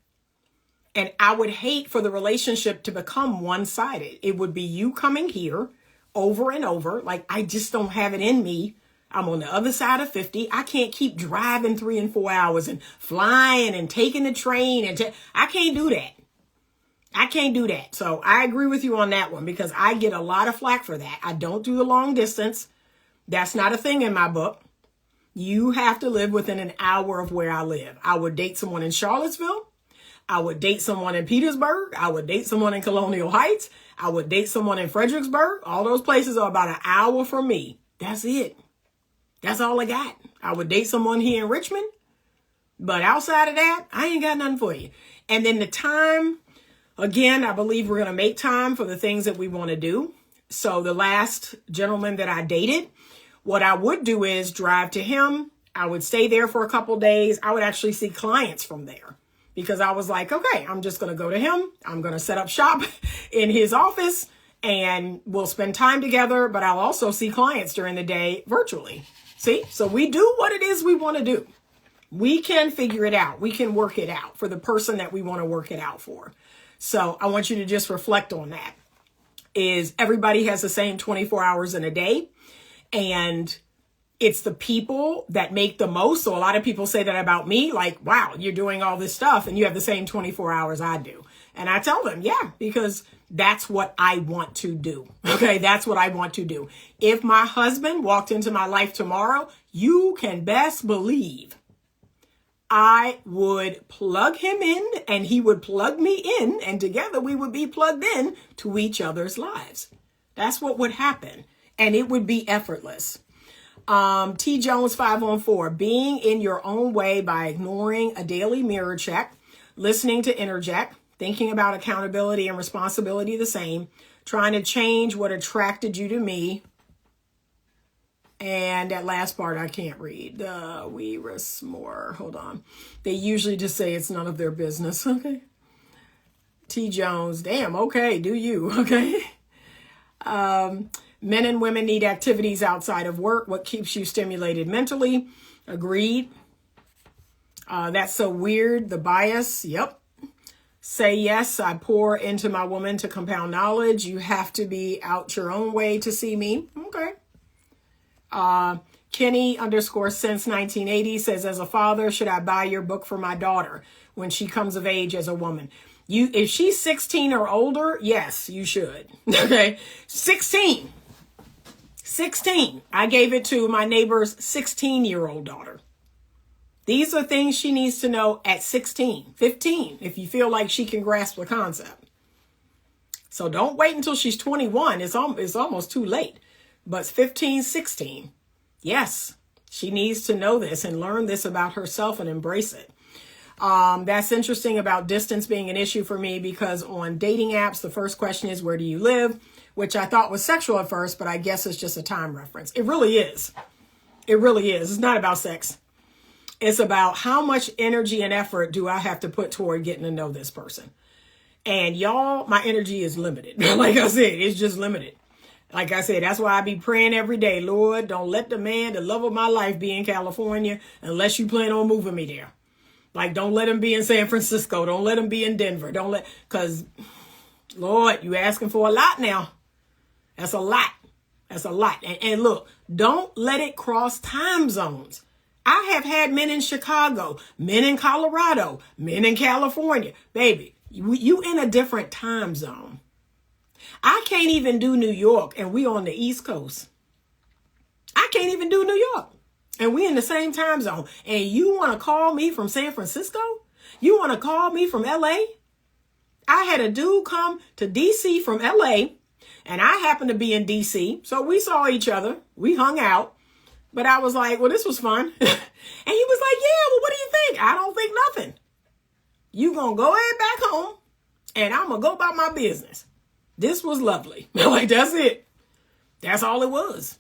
And I would hate for the relationship to become one-sided. It would be you coming here over and over. Like, I just don't have it in me. I'm on the other side of 50. I can't keep driving 3 and 4 hours and flying and taking the train. I can't do that. I can't do that. So I agree with you on that one because I get a lot of flack for that. I don't do the long distance. That's not a thing in my book. You have to live within an hour of where I live. I would date someone in Charlottesville. I would date someone in Petersburg. I would date someone in Colonial Heights. I would date someone in Fredericksburg. All those places are about an hour from me. That's it. That's all I got. I would date someone here in Richmond. But outside of that, I ain't got nothing for you. And then the time, again, I believe we're going to make time for the things that we want to do. So the last gentleman that I dated, what I would do is drive to him. I would stay there for a couple days. I would actually see clients from there because I was like, okay, I'm just going to go to him. I'm going to set up shop in his office and we'll spend time together, but I'll also see clients during the day virtually. See, so we do what it is we want to do. We can figure it out. We can work it out for the person that we want to work it out for. So I want you to just reflect on that. Is everybody has the same 24 hours in a day, and it's the people that make the most. So a lot of people say that about me, like, wow, you're doing all this stuff and you have the same 24 hours I do. And I tell them, yeah, because that's what I want to do. Okay, that's what I want to do. If my husband walked into my life tomorrow, you can best believe I would plug him in and he would plug me in, and together we would be plugged in to each other's lives. That's what would happen. And it would be effortless. T. Jones 514, being in your own way by ignoring a daily mirror check, listening to interject, thinking about accountability and responsibility the same, trying to change what attracted you to me. And that last part I can't read. We risk more. Hold on. They usually just say it's none of their business. Okay. T. Jones. Damn. Okay. Do you? Okay. Men and women need activities outside of work. What keeps you stimulated mentally? Agreed. That's so weird. The bias. Yep. Say yes. I pour into my woman to compound knowledge. You have to be out your own way to see me. Okay. Kenny _ since 1980 says, as a father, should I buy your book for my daughter when she comes of age as a woman? If she's 16 or older, yes, you should. Okay. 16. I gave it to my neighbor's 16-year-old daughter. These are things she needs to know at 16, 15, if you feel like she can grasp the concept. So don't wait until she's 21. It's almost too late. But 15, 16, yes, she needs to know this and learn this about herself and embrace it. That's interesting about distance being an issue for me, because on dating apps, the first question is, where do you live? Which I thought was sexual at first, but I guess it's just a time reference. It really is. It really is. It's not about sex. It's about how much energy and effort do I have to put toward getting to know this person. And y'all, my energy is limited. Like I said, it's just limited. Like I said, that's why I be praying every day. Lord, don't let the love of my life be in California unless you plan on moving me there. Like, don't let him be in San Francisco. Don't let him be in Denver. Because, Lord, you asking for a lot now. That's a lot. That's a lot. And look, don't let it cross time zones. I have had men in Chicago, men in Colorado, men in California. Baby, you in a different time zone. I can't even do New York, and we on the East Coast. I can't even do New York, and we in the same time zone. And you want to call me from San Francisco? You want to call me from LA? I had a dude come to DC from LA, and I happened to be in DC. So we saw each other. We hung out. But I was like, well, this was fun. And he was like, yeah, well, what do you think? I don't think nothing. You going to go ahead back home, and I'm going to go about my business. This was lovely. Like, that's it. That's all it was.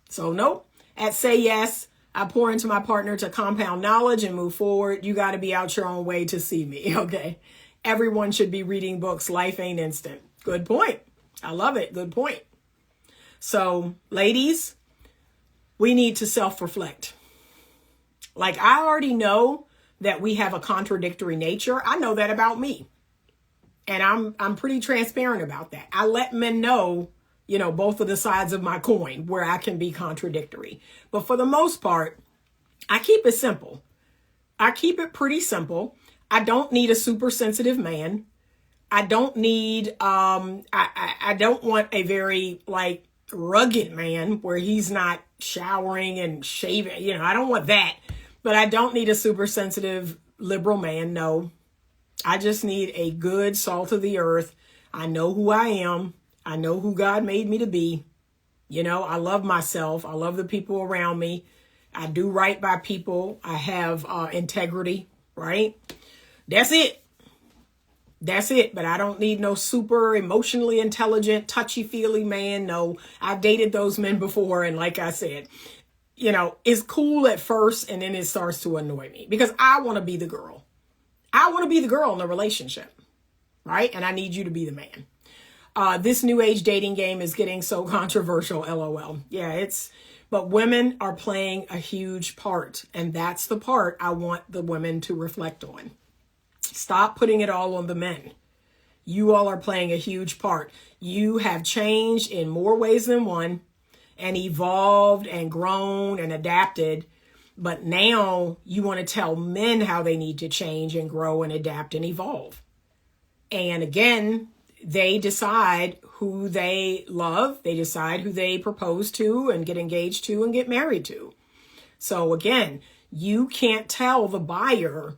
So, nope. At Say Yes, I pour into my partner to compound knowledge and move forward. You got to be out your own way to see me. Okay. Everyone should be reading books. Life ain't instant. Good point. I love it. Good point. So, ladies, we need to self-reflect. Like, I already know that we have a contradictory nature. I know that about me. And I'm pretty transparent about that. I let men know, both of the sides of my coin where I can be contradictory. But for the most part, I keep it simple. I keep it pretty simple. I don't need a super sensitive man. I don't need, I don't want a very rugged man where he's not showering and shaving. I don't want that. But I don't need a super sensitive liberal man. No. I just need a good salt of the earth. I know who I am. I know who God made me to be. I love myself. I love the people around me. I do right by people. I have integrity, right? That's it. That's it. But I don't need no super emotionally intelligent, touchy-feely man. No, I've dated those men before. And like I said, it's cool at first, and then it starts to annoy me because I want to be the girl. I want to be the girl in the relationship, right? And I need you to be the man. This new age dating game is getting so controversial, LOL. Yeah, But women are playing a huge part. And that's the part I want the women to reflect on. Stop putting it all on the men. You all are playing a huge part. You have changed in more ways than one and evolved and grown and adapted. But now you want to tell men how they need to change and grow and adapt and evolve. And again, they decide who they love. They decide who they propose to and get engaged to and get married to. So again, you can't tell the buyer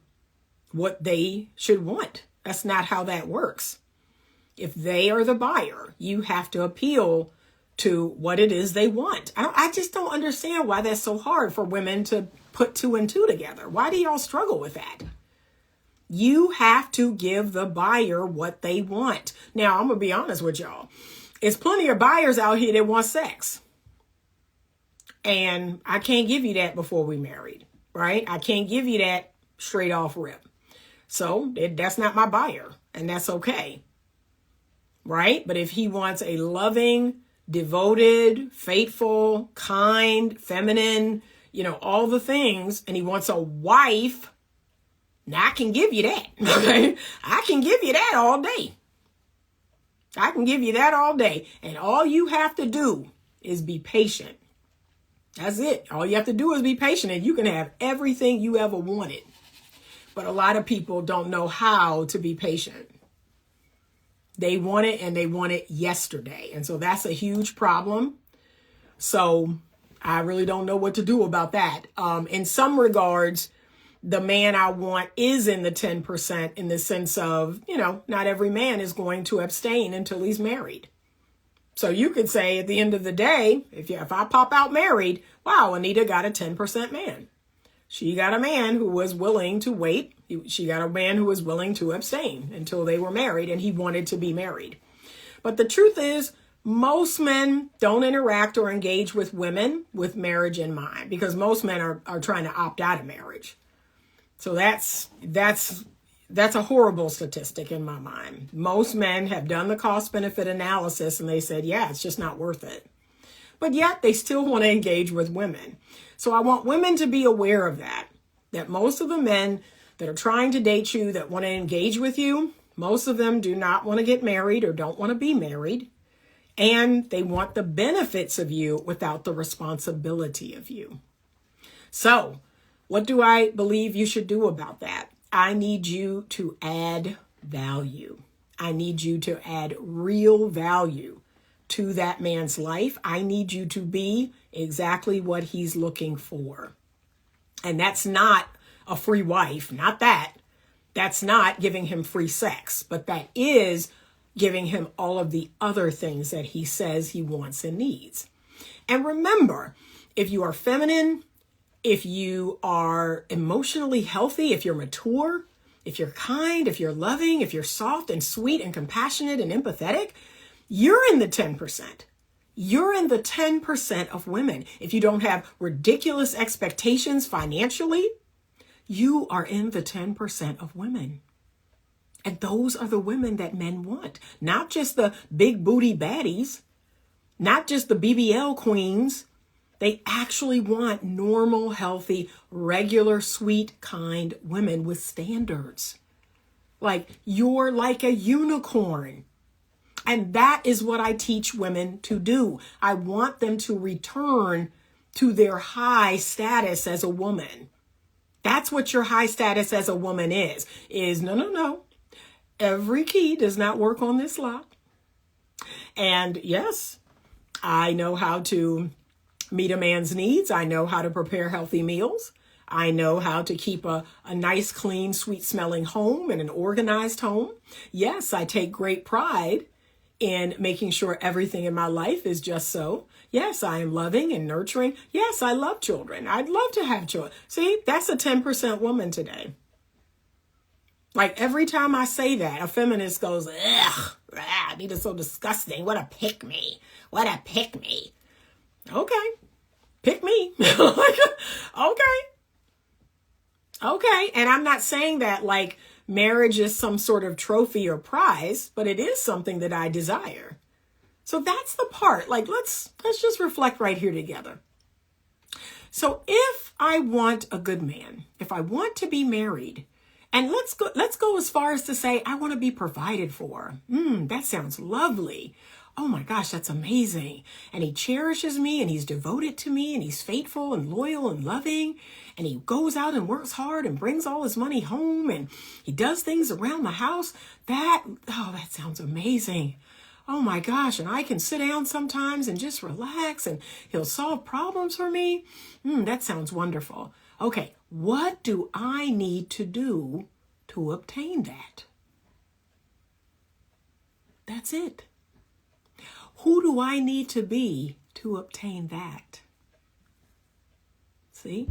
what they should want. That's not how that works. If they are the buyer, you have to appeal to what it is they want. I just don't understand why that's so hard for women to put two and two together. Why do y'all struggle with that? You have to give the buyer what they want. Now, I'm going to be honest with y'all. There's plenty of buyers out here that want sex. And I can't give you that before we married, right? I can't give you that straight off rip. So that's not my buyer, and that's okay, right? But if he wants a loving, devoted, faithful, kind, feminine, all the things, and he wants a wife, now I can give you that, okay? I can give you that all day. I can give you that all day. And all you have to do is be patient. That's it. All you have to do is be patient, and you can have everything you ever wanted. But a lot of people don't know how to be patient. They want it, and they want it yesterday. And so that's a huge problem. So I really don't know what to do about that. In some regards, the man I want is in the 10% in the sense of, not every man is going to abstain until he's married. So you could say at the end of the day, if I pop out married, wow, Anita got a 10% man. She got a man who was willing to wait. She got a man who was willing to abstain until they were married, and he wanted to be married. But the truth is, most men don't interact or engage with women with marriage in mind, because most men are trying to opt out of marriage. So that's a horrible statistic in my mind. Most men have done the cost-benefit analysis, and they said, yeah, it's just not worth it. But yet they still want to engage with women. So I want women to be aware of that most of the men that are trying to date you, that want to engage with you, most of them do not want to get married or don't want to be married. And they want the benefits of you without the responsibility of you. So what do I believe you should do about that? I need you to add value. I need you to add real value to that man's life. I need you to be exactly what he's looking for. And that's not a free wife, not that. That's not giving him free sex, but that is giving him all of the other things that he says he wants and needs. And remember, if you are feminine, if you are emotionally healthy, if you're mature, if you're kind, if you're loving, if you're soft and sweet and compassionate and empathetic, you're in the 10%. You're in the 10% of women. If you don't have ridiculous expectations financially, you are in the 10% of women. And those are the women that men want. Not just the big booty baddies, not just the BBL queens. They actually want normal, healthy, regular, sweet, kind women with standards. Like, you're like a unicorn. And that is what I teach women to do. I want them to return to their high status as a woman. That's what your high status as a woman is no. Every key does not work on this lock. And yes, I know how to meet a man's needs. I know how to prepare healthy meals. I know how to keep a nice, clean, sweet-smelling home and an organized home. Yes, I take great pride in making sure everything in my life is just so. Yes, I am loving and nurturing. Yes, I love children. I'd love to have children. See, that's a 10% woman today. Like, every time I say that, a feminist goes, ugh, Anita's so disgusting. What a pick me. What a pick me. Okay. Pick me. Okay. And I'm not saying that like marriage is some sort of trophy or prize, but it is something that I desire. So that's the part. Like, let's just reflect right here together. So if I want a good man, if I want to be married, and let's go as far as to say, I want to be provided for. That sounds lovely. Oh my gosh, that's amazing. And he cherishes me and he's devoted to me and he's faithful and loyal and loving. And he goes out and works hard and brings all his money home and he does things around the house. That sounds amazing. Oh my gosh. And I can sit down sometimes and just relax and he'll solve problems for me. That sounds wonderful. Okay. What do I need to do to obtain that? That's it. Who do I need to be to obtain that? See,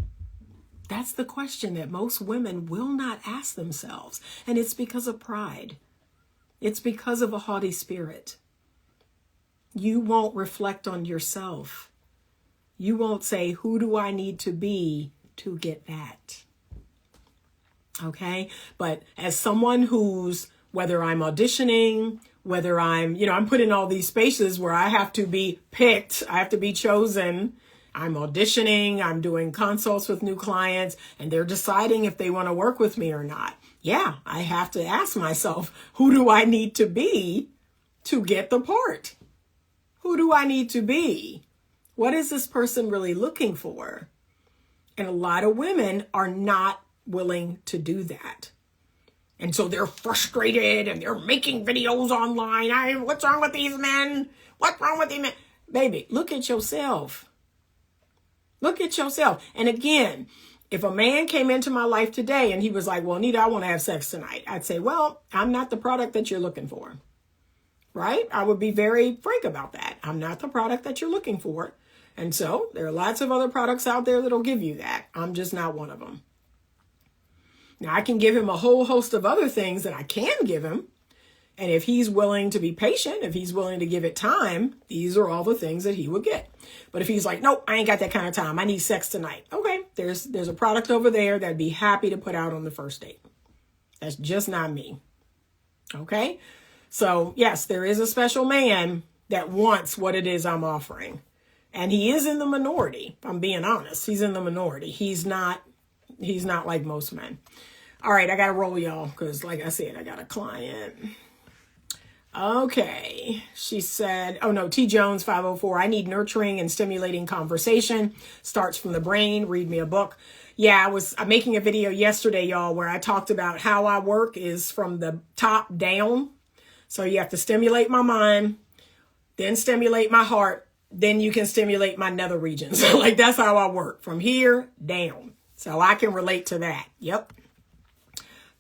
that's the question that most women will not ask themselves. And it's because of pride. It's because of a haughty spirit. You won't reflect on yourself. You won't say, who do I need to be to get that? Okay. But as someone who's, whether I'm auditioning, whether I'm put in all these spaces where I have to be picked, I have to be chosen. I'm auditioning, I'm doing consults with new clients, and they're deciding if they want to work with me or not. Yeah, I have to ask myself, who do I need to be to get the part? Who do I need to be? What is this person really looking for? And a lot of women are not willing to do that. And so they're frustrated and they're making videos online. What's wrong with these men? What's wrong with these men? Baby, look at yourself. Look at yourself. And again, if a man came into my life today and he was like, well, Anita, I want to have sex tonight. I'd say, well, I'm not the product that you're looking for. Right? I would be very frank about that. I'm not the product that you're looking for. And so there are lots of other products out there that'll give you that. I'm just not one of them. Now, I can give him a whole host of other things that I can give him. And if he's willing to be patient, if he's willing to give it time, these are all the things that he would get. But if he's like, nope, I ain't got that kind of time. I need sex tonight. Okay, there's a product over there that'd be happy to put out on the first date. That's just not me. Okay, so yes, there is a special man that wants what it is I'm offering. And he is in the minority. If I'm being honest, he's in the minority. He's not like most men. All right, I got to roll, y'all, because like I said, I got a client. Okay, she said, T. Jones 504, I need nurturing and stimulating conversation. Starts from the brain. Read me a book. Yeah, I'm making a video yesterday, y'all, where I talked about how I work is from the top down. So you have to stimulate my mind, then stimulate my heart, then you can stimulate my nether regions. Like that's how I work, from here down. So I can relate to that. Yep.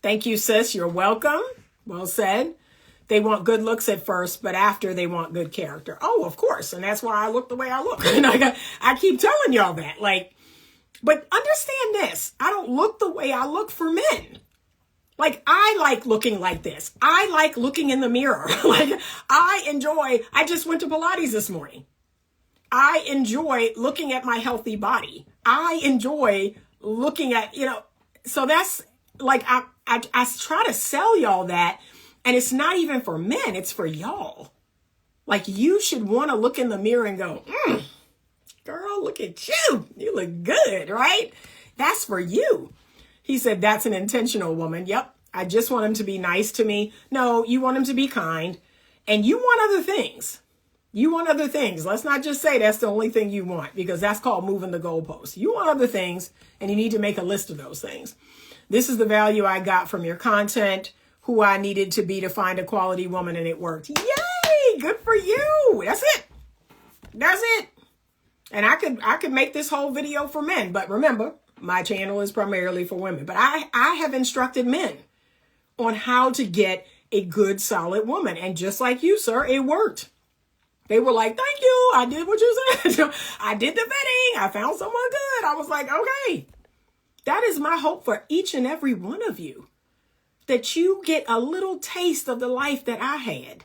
Thank you, sis. You're welcome. Well said. They want good looks at first, but after they want good character. Oh, of course. And that's why I look the way I look. And I keep telling y'all that. But understand this. I don't look the way I look for men. Like, I like looking like this. I like looking in the mirror. I just went to Pilates this morning. I enjoy looking at my healthy body. I enjoy looking at, so that's like, I try to sell y'all that. And it's not even for men, it's for y'all. Like, you should want to look in the mirror and go, girl, look at you. You look good, right? That's for you. He said, that's an intentional woman. Yep. I just want him to be nice to me. No, you want him to be kind. And you want other things. You want other things. Let's not just say that's the only thing you want, because that's called moving the goalpost. You want other things, and you need to make a list of those things. This is the value I got from your content. Who I needed to be to find a quality woman, and it worked. Yay! Good for you. That's it. That's it. And I could make this whole video for men, but remember, my channel is primarily for women. But I have instructed men on how to get a good, solid woman. And just like you, sir, it worked. They were like, thank you. I did what you said. I did the vetting. I found someone good. I was like, okay. That is my hope for each and every one of you. That you get a little taste of the life that I had,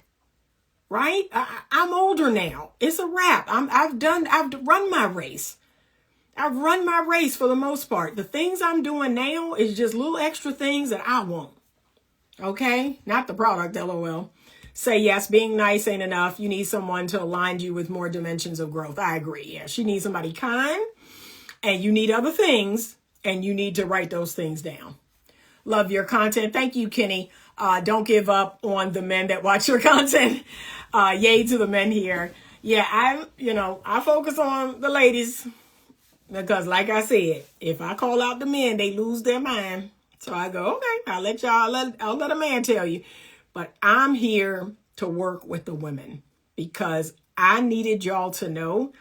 right? I'm older now. It's a wrap. I've run my race. I've run my race for the most part. The things I'm doing now is just little extra things that I want. Okay? Not the product, LOL. Say yes, being nice ain't enough. You need someone to align you with more dimensions of growth. I agree. Yeah, she needs somebody kind, and you need other things, and you need to write those things down. Love your content. Thank you, Kenny. Don't give up on the men that watch your content. Yay to the men here. Yeah, I focus on the ladies because, like I said, if I call out the men, they lose their mind. So I go, okay, I'll let a man tell you. But I'm here to work with the women because I needed y'all to know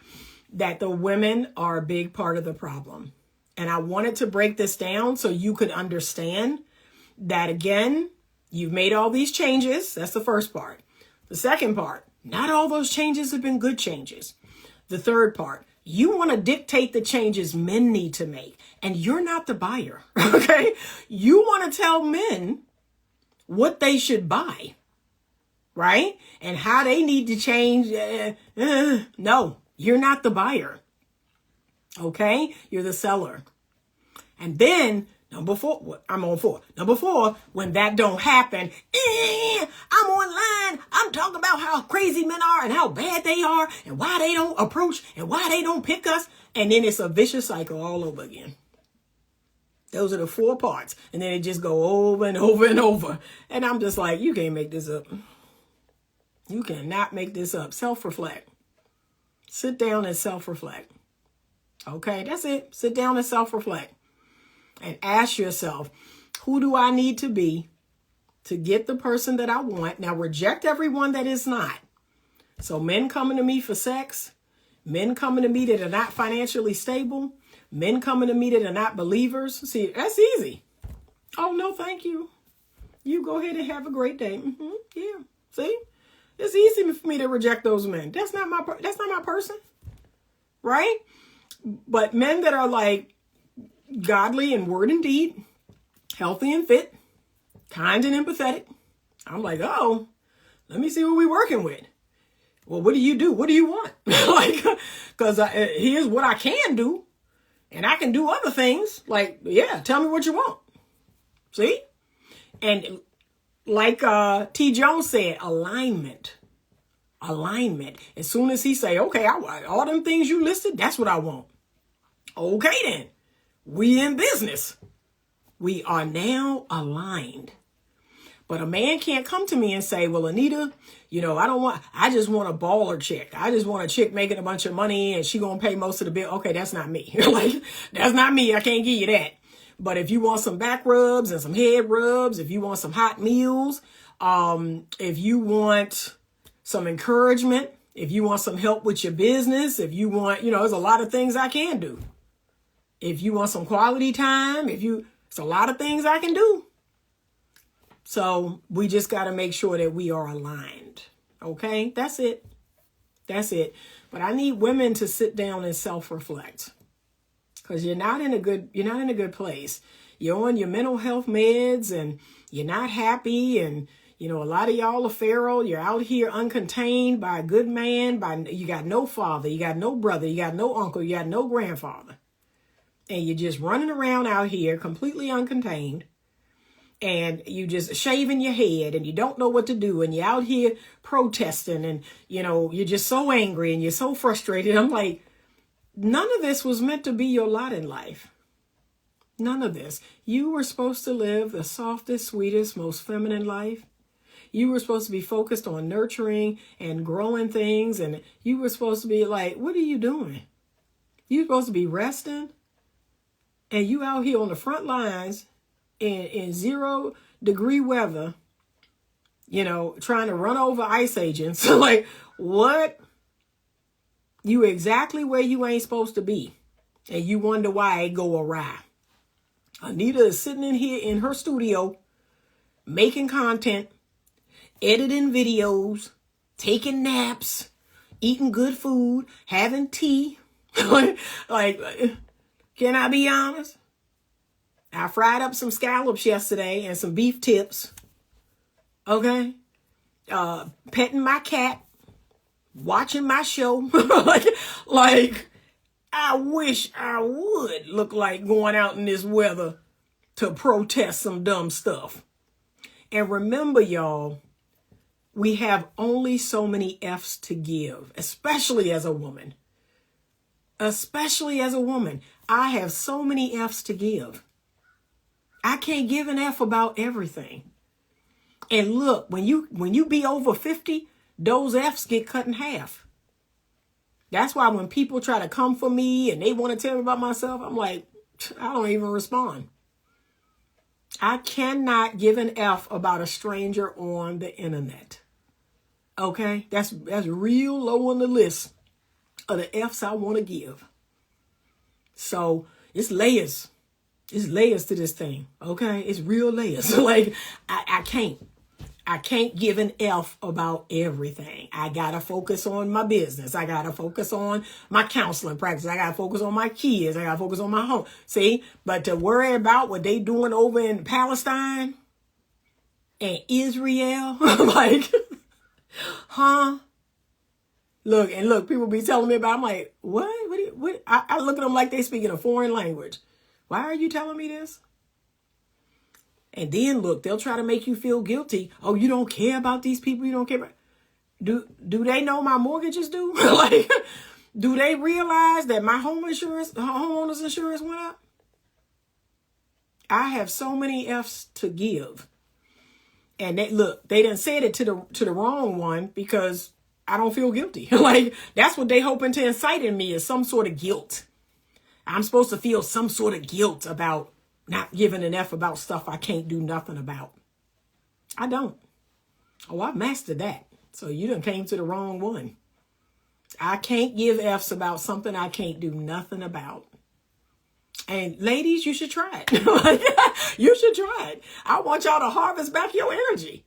that the women are a big part of the problem. And I wanted to break this down so you could understand that, again, you've made all these changes. That's the first part. The second part, not all those changes have been good changes. The third part, you want to dictate the changes men need to make, and you're not the buyer, okay? You want to tell men what they should buy, right? And how they need to change. No, you're not the buyer, okay? You're the seller. And then number four, I'm on four. Number four, when that don't happen, I'm online. I'm talking about how crazy men are and how bad they are and why they don't approach and why they don't pick us. And then it's a vicious cycle all over again. Those are the 4 parts. And then it just go over and over and over. And I'm just like, you can't make this up. You cannot make this up. Self-reflect. Sit down and self-reflect. Okay, that's it. Sit down and self-reflect. And ask yourself, who do I need to be to get the person that I want? Now, reject everyone that is not. So men coming to me for sex, men coming to me that are not financially stable, men coming to me that are not believers. See, that's easy. Oh, no, thank you. You go ahead and have a great day. Yeah, see? It's easy for me to reject those men. That's not my person, right? But men that are like, godly in word and deed, healthy and fit, kind and empathetic. I'm like, oh, let me see what we're working with. Well, what do you do? What do you want? Because here's what I can do, and I can do other things. Like, yeah, tell me what you want. See? And like T. Jones said, alignment. As soon as he say, okay, I want all them things you listed, that's what I want. Okay, then. We in business. We are now aligned. But a man can't come to me and say, well, Anita, I just want a baller chick. I just want a chick making a bunch of money and she gonna pay most of the bill. Okay, that's not me. That's not me. I can't give you that. But if you want some back rubs and some head rubs, if you want some hot meals, if you want some encouragement, if you want some help with your business, if you want, there's a lot of things I can do. If you want some quality time, it's a lot of things I can do. So we just got to make sure that we are aligned. Okay, that's it. But I need women to sit down and self-reflect, because you're not in a good place. You're on your mental health meds and you're not happy. And, a lot of y'all are feral. You're out here uncontained by a good man. You got no father, you got no brother, you got no uncle, you got no grandfather. And you're just running around out here completely uncontained. And you just shaving your head and you don't know what to do. And you're out here protesting and, you're just so angry and you're so frustrated. I'm like, none of this was meant to be your lot in life. None of this. You were supposed to live the softest, sweetest, most feminine life. You were supposed to be focused on nurturing and growing things. And you were supposed to be like, what are you doing? You're supposed to be resting. And you out here on the front lines in 0-degree weather, trying to run over ICE agents. Like, what? You exactly where you ain't supposed to be. And you wonder why it go awry. Anita is sitting in here in her studio, making content, editing videos, taking naps, eating good food, having tea. like Can I be honest? I fried up some scallops yesterday and some beef tips. Okay? Petting my cat. Watching my show. like, I wish I would look like going out in this weather to protest some dumb stuff. And remember, y'all, we have only so many F's to give, especially as a woman. especially as a woman. I have so many F's to give. I can't give an F about everything. And look, when you be over 50, those F's get cut in half. That's why when people try to come for me and they want to tell me about myself, I'm like, I don't even respond. I cannot give an F about a stranger on the internet. Okay? That's real low on the list of the F's I want to give. So it's layers. It's layers to this thing. Okay? It's real layers. Like, I can't give an F about everything. I got to focus on my business. I got to focus on my counseling practice. I got to focus on my kids. I got to focus on my home. See, but to worry about what they doing over in Palestine and Israel, like, huh? Look, people be telling me about, I'm like, what? What? I look at them like they speaking a foreign language. Why are you telling me this? And then look, they'll try to make you feel guilty. Oh, you don't care about these people. You don't care about. Do they know my mortgage is due? Like, do they realize that my homeowner's insurance went up? I have so many F's to give. And they done said it to the wrong one because I don't feel guilty. Like, that's what they hoping to incite in me, is some sort of guilt. I'm supposed to feel some sort of guilt about not giving an F about stuff I can't do nothing about. I don't. Oh, I've mastered that. So you done came to the wrong one. I can't give F's about something I can't do nothing about. And ladies, you should try it. You should try it. I want y'all to harvest back your energy.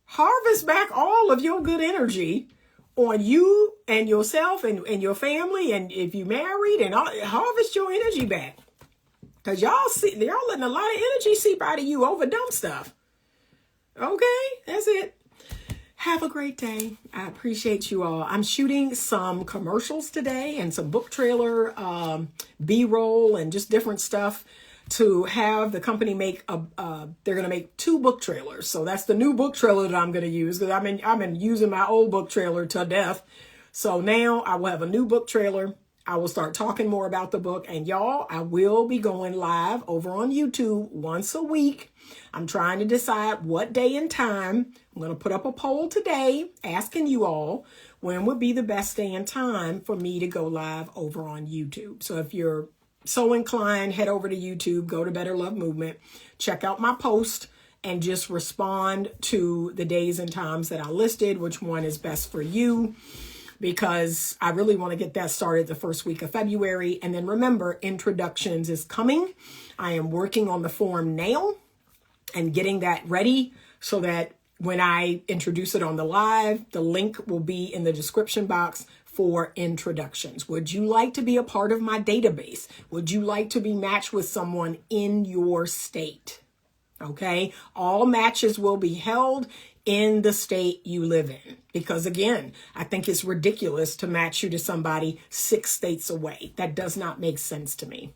Harvest back all of your good energy on you and yourself and your family. And if you married, and all, harvest your energy back. Because y'all letting a lot of energy seep out of you over dumb stuff. Okay, that's it. Have a great day. I appreciate you all. I'm shooting some commercials today and some book trailer, B-roll, and just different stuff to have the company make they're going to make 2 book trailers. So that's the new book trailer that I'm going to use, because I've been using my old book trailer to death. So now I will have a new book trailer. I will start talking more about the book. And y'all, I will be going live over on YouTube once a week. I'm trying to decide what day and time. I'm going to put up a poll today asking you all when would be the best day and time for me to go live over on YouTube. So if you're so inclined, head over to YouTube, go to Better Love Movement, check out my post, and just respond to the days and times that I listed, which one is best for you, because I really want to get that started the first week of February. And then remember, introductions is coming. I am working on the form now and getting that ready so that when I introduce it on the live, the link will be in the description box for introductions. Would you like to be a part of my database? Would you like to be matched with someone in your state? Okay, all matches will be held in the state you live in. Because again, I think it's ridiculous to match you to somebody 6 states away. That does not make sense to me.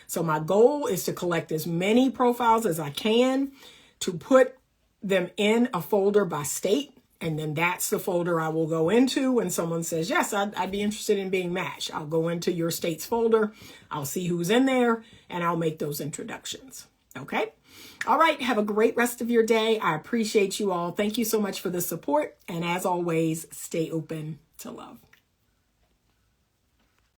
So my goal is to collect as many profiles as I can, to put them in a folder by state. And then that's the folder I will go into when someone says, yes, I'd be interested in being matched. I'll go into your state's folder. I'll see who's in there and I'll make those introductions. Okay. All right. Have a great rest of your day. I appreciate you all. Thank you so much for the support. And as always, stay open to love.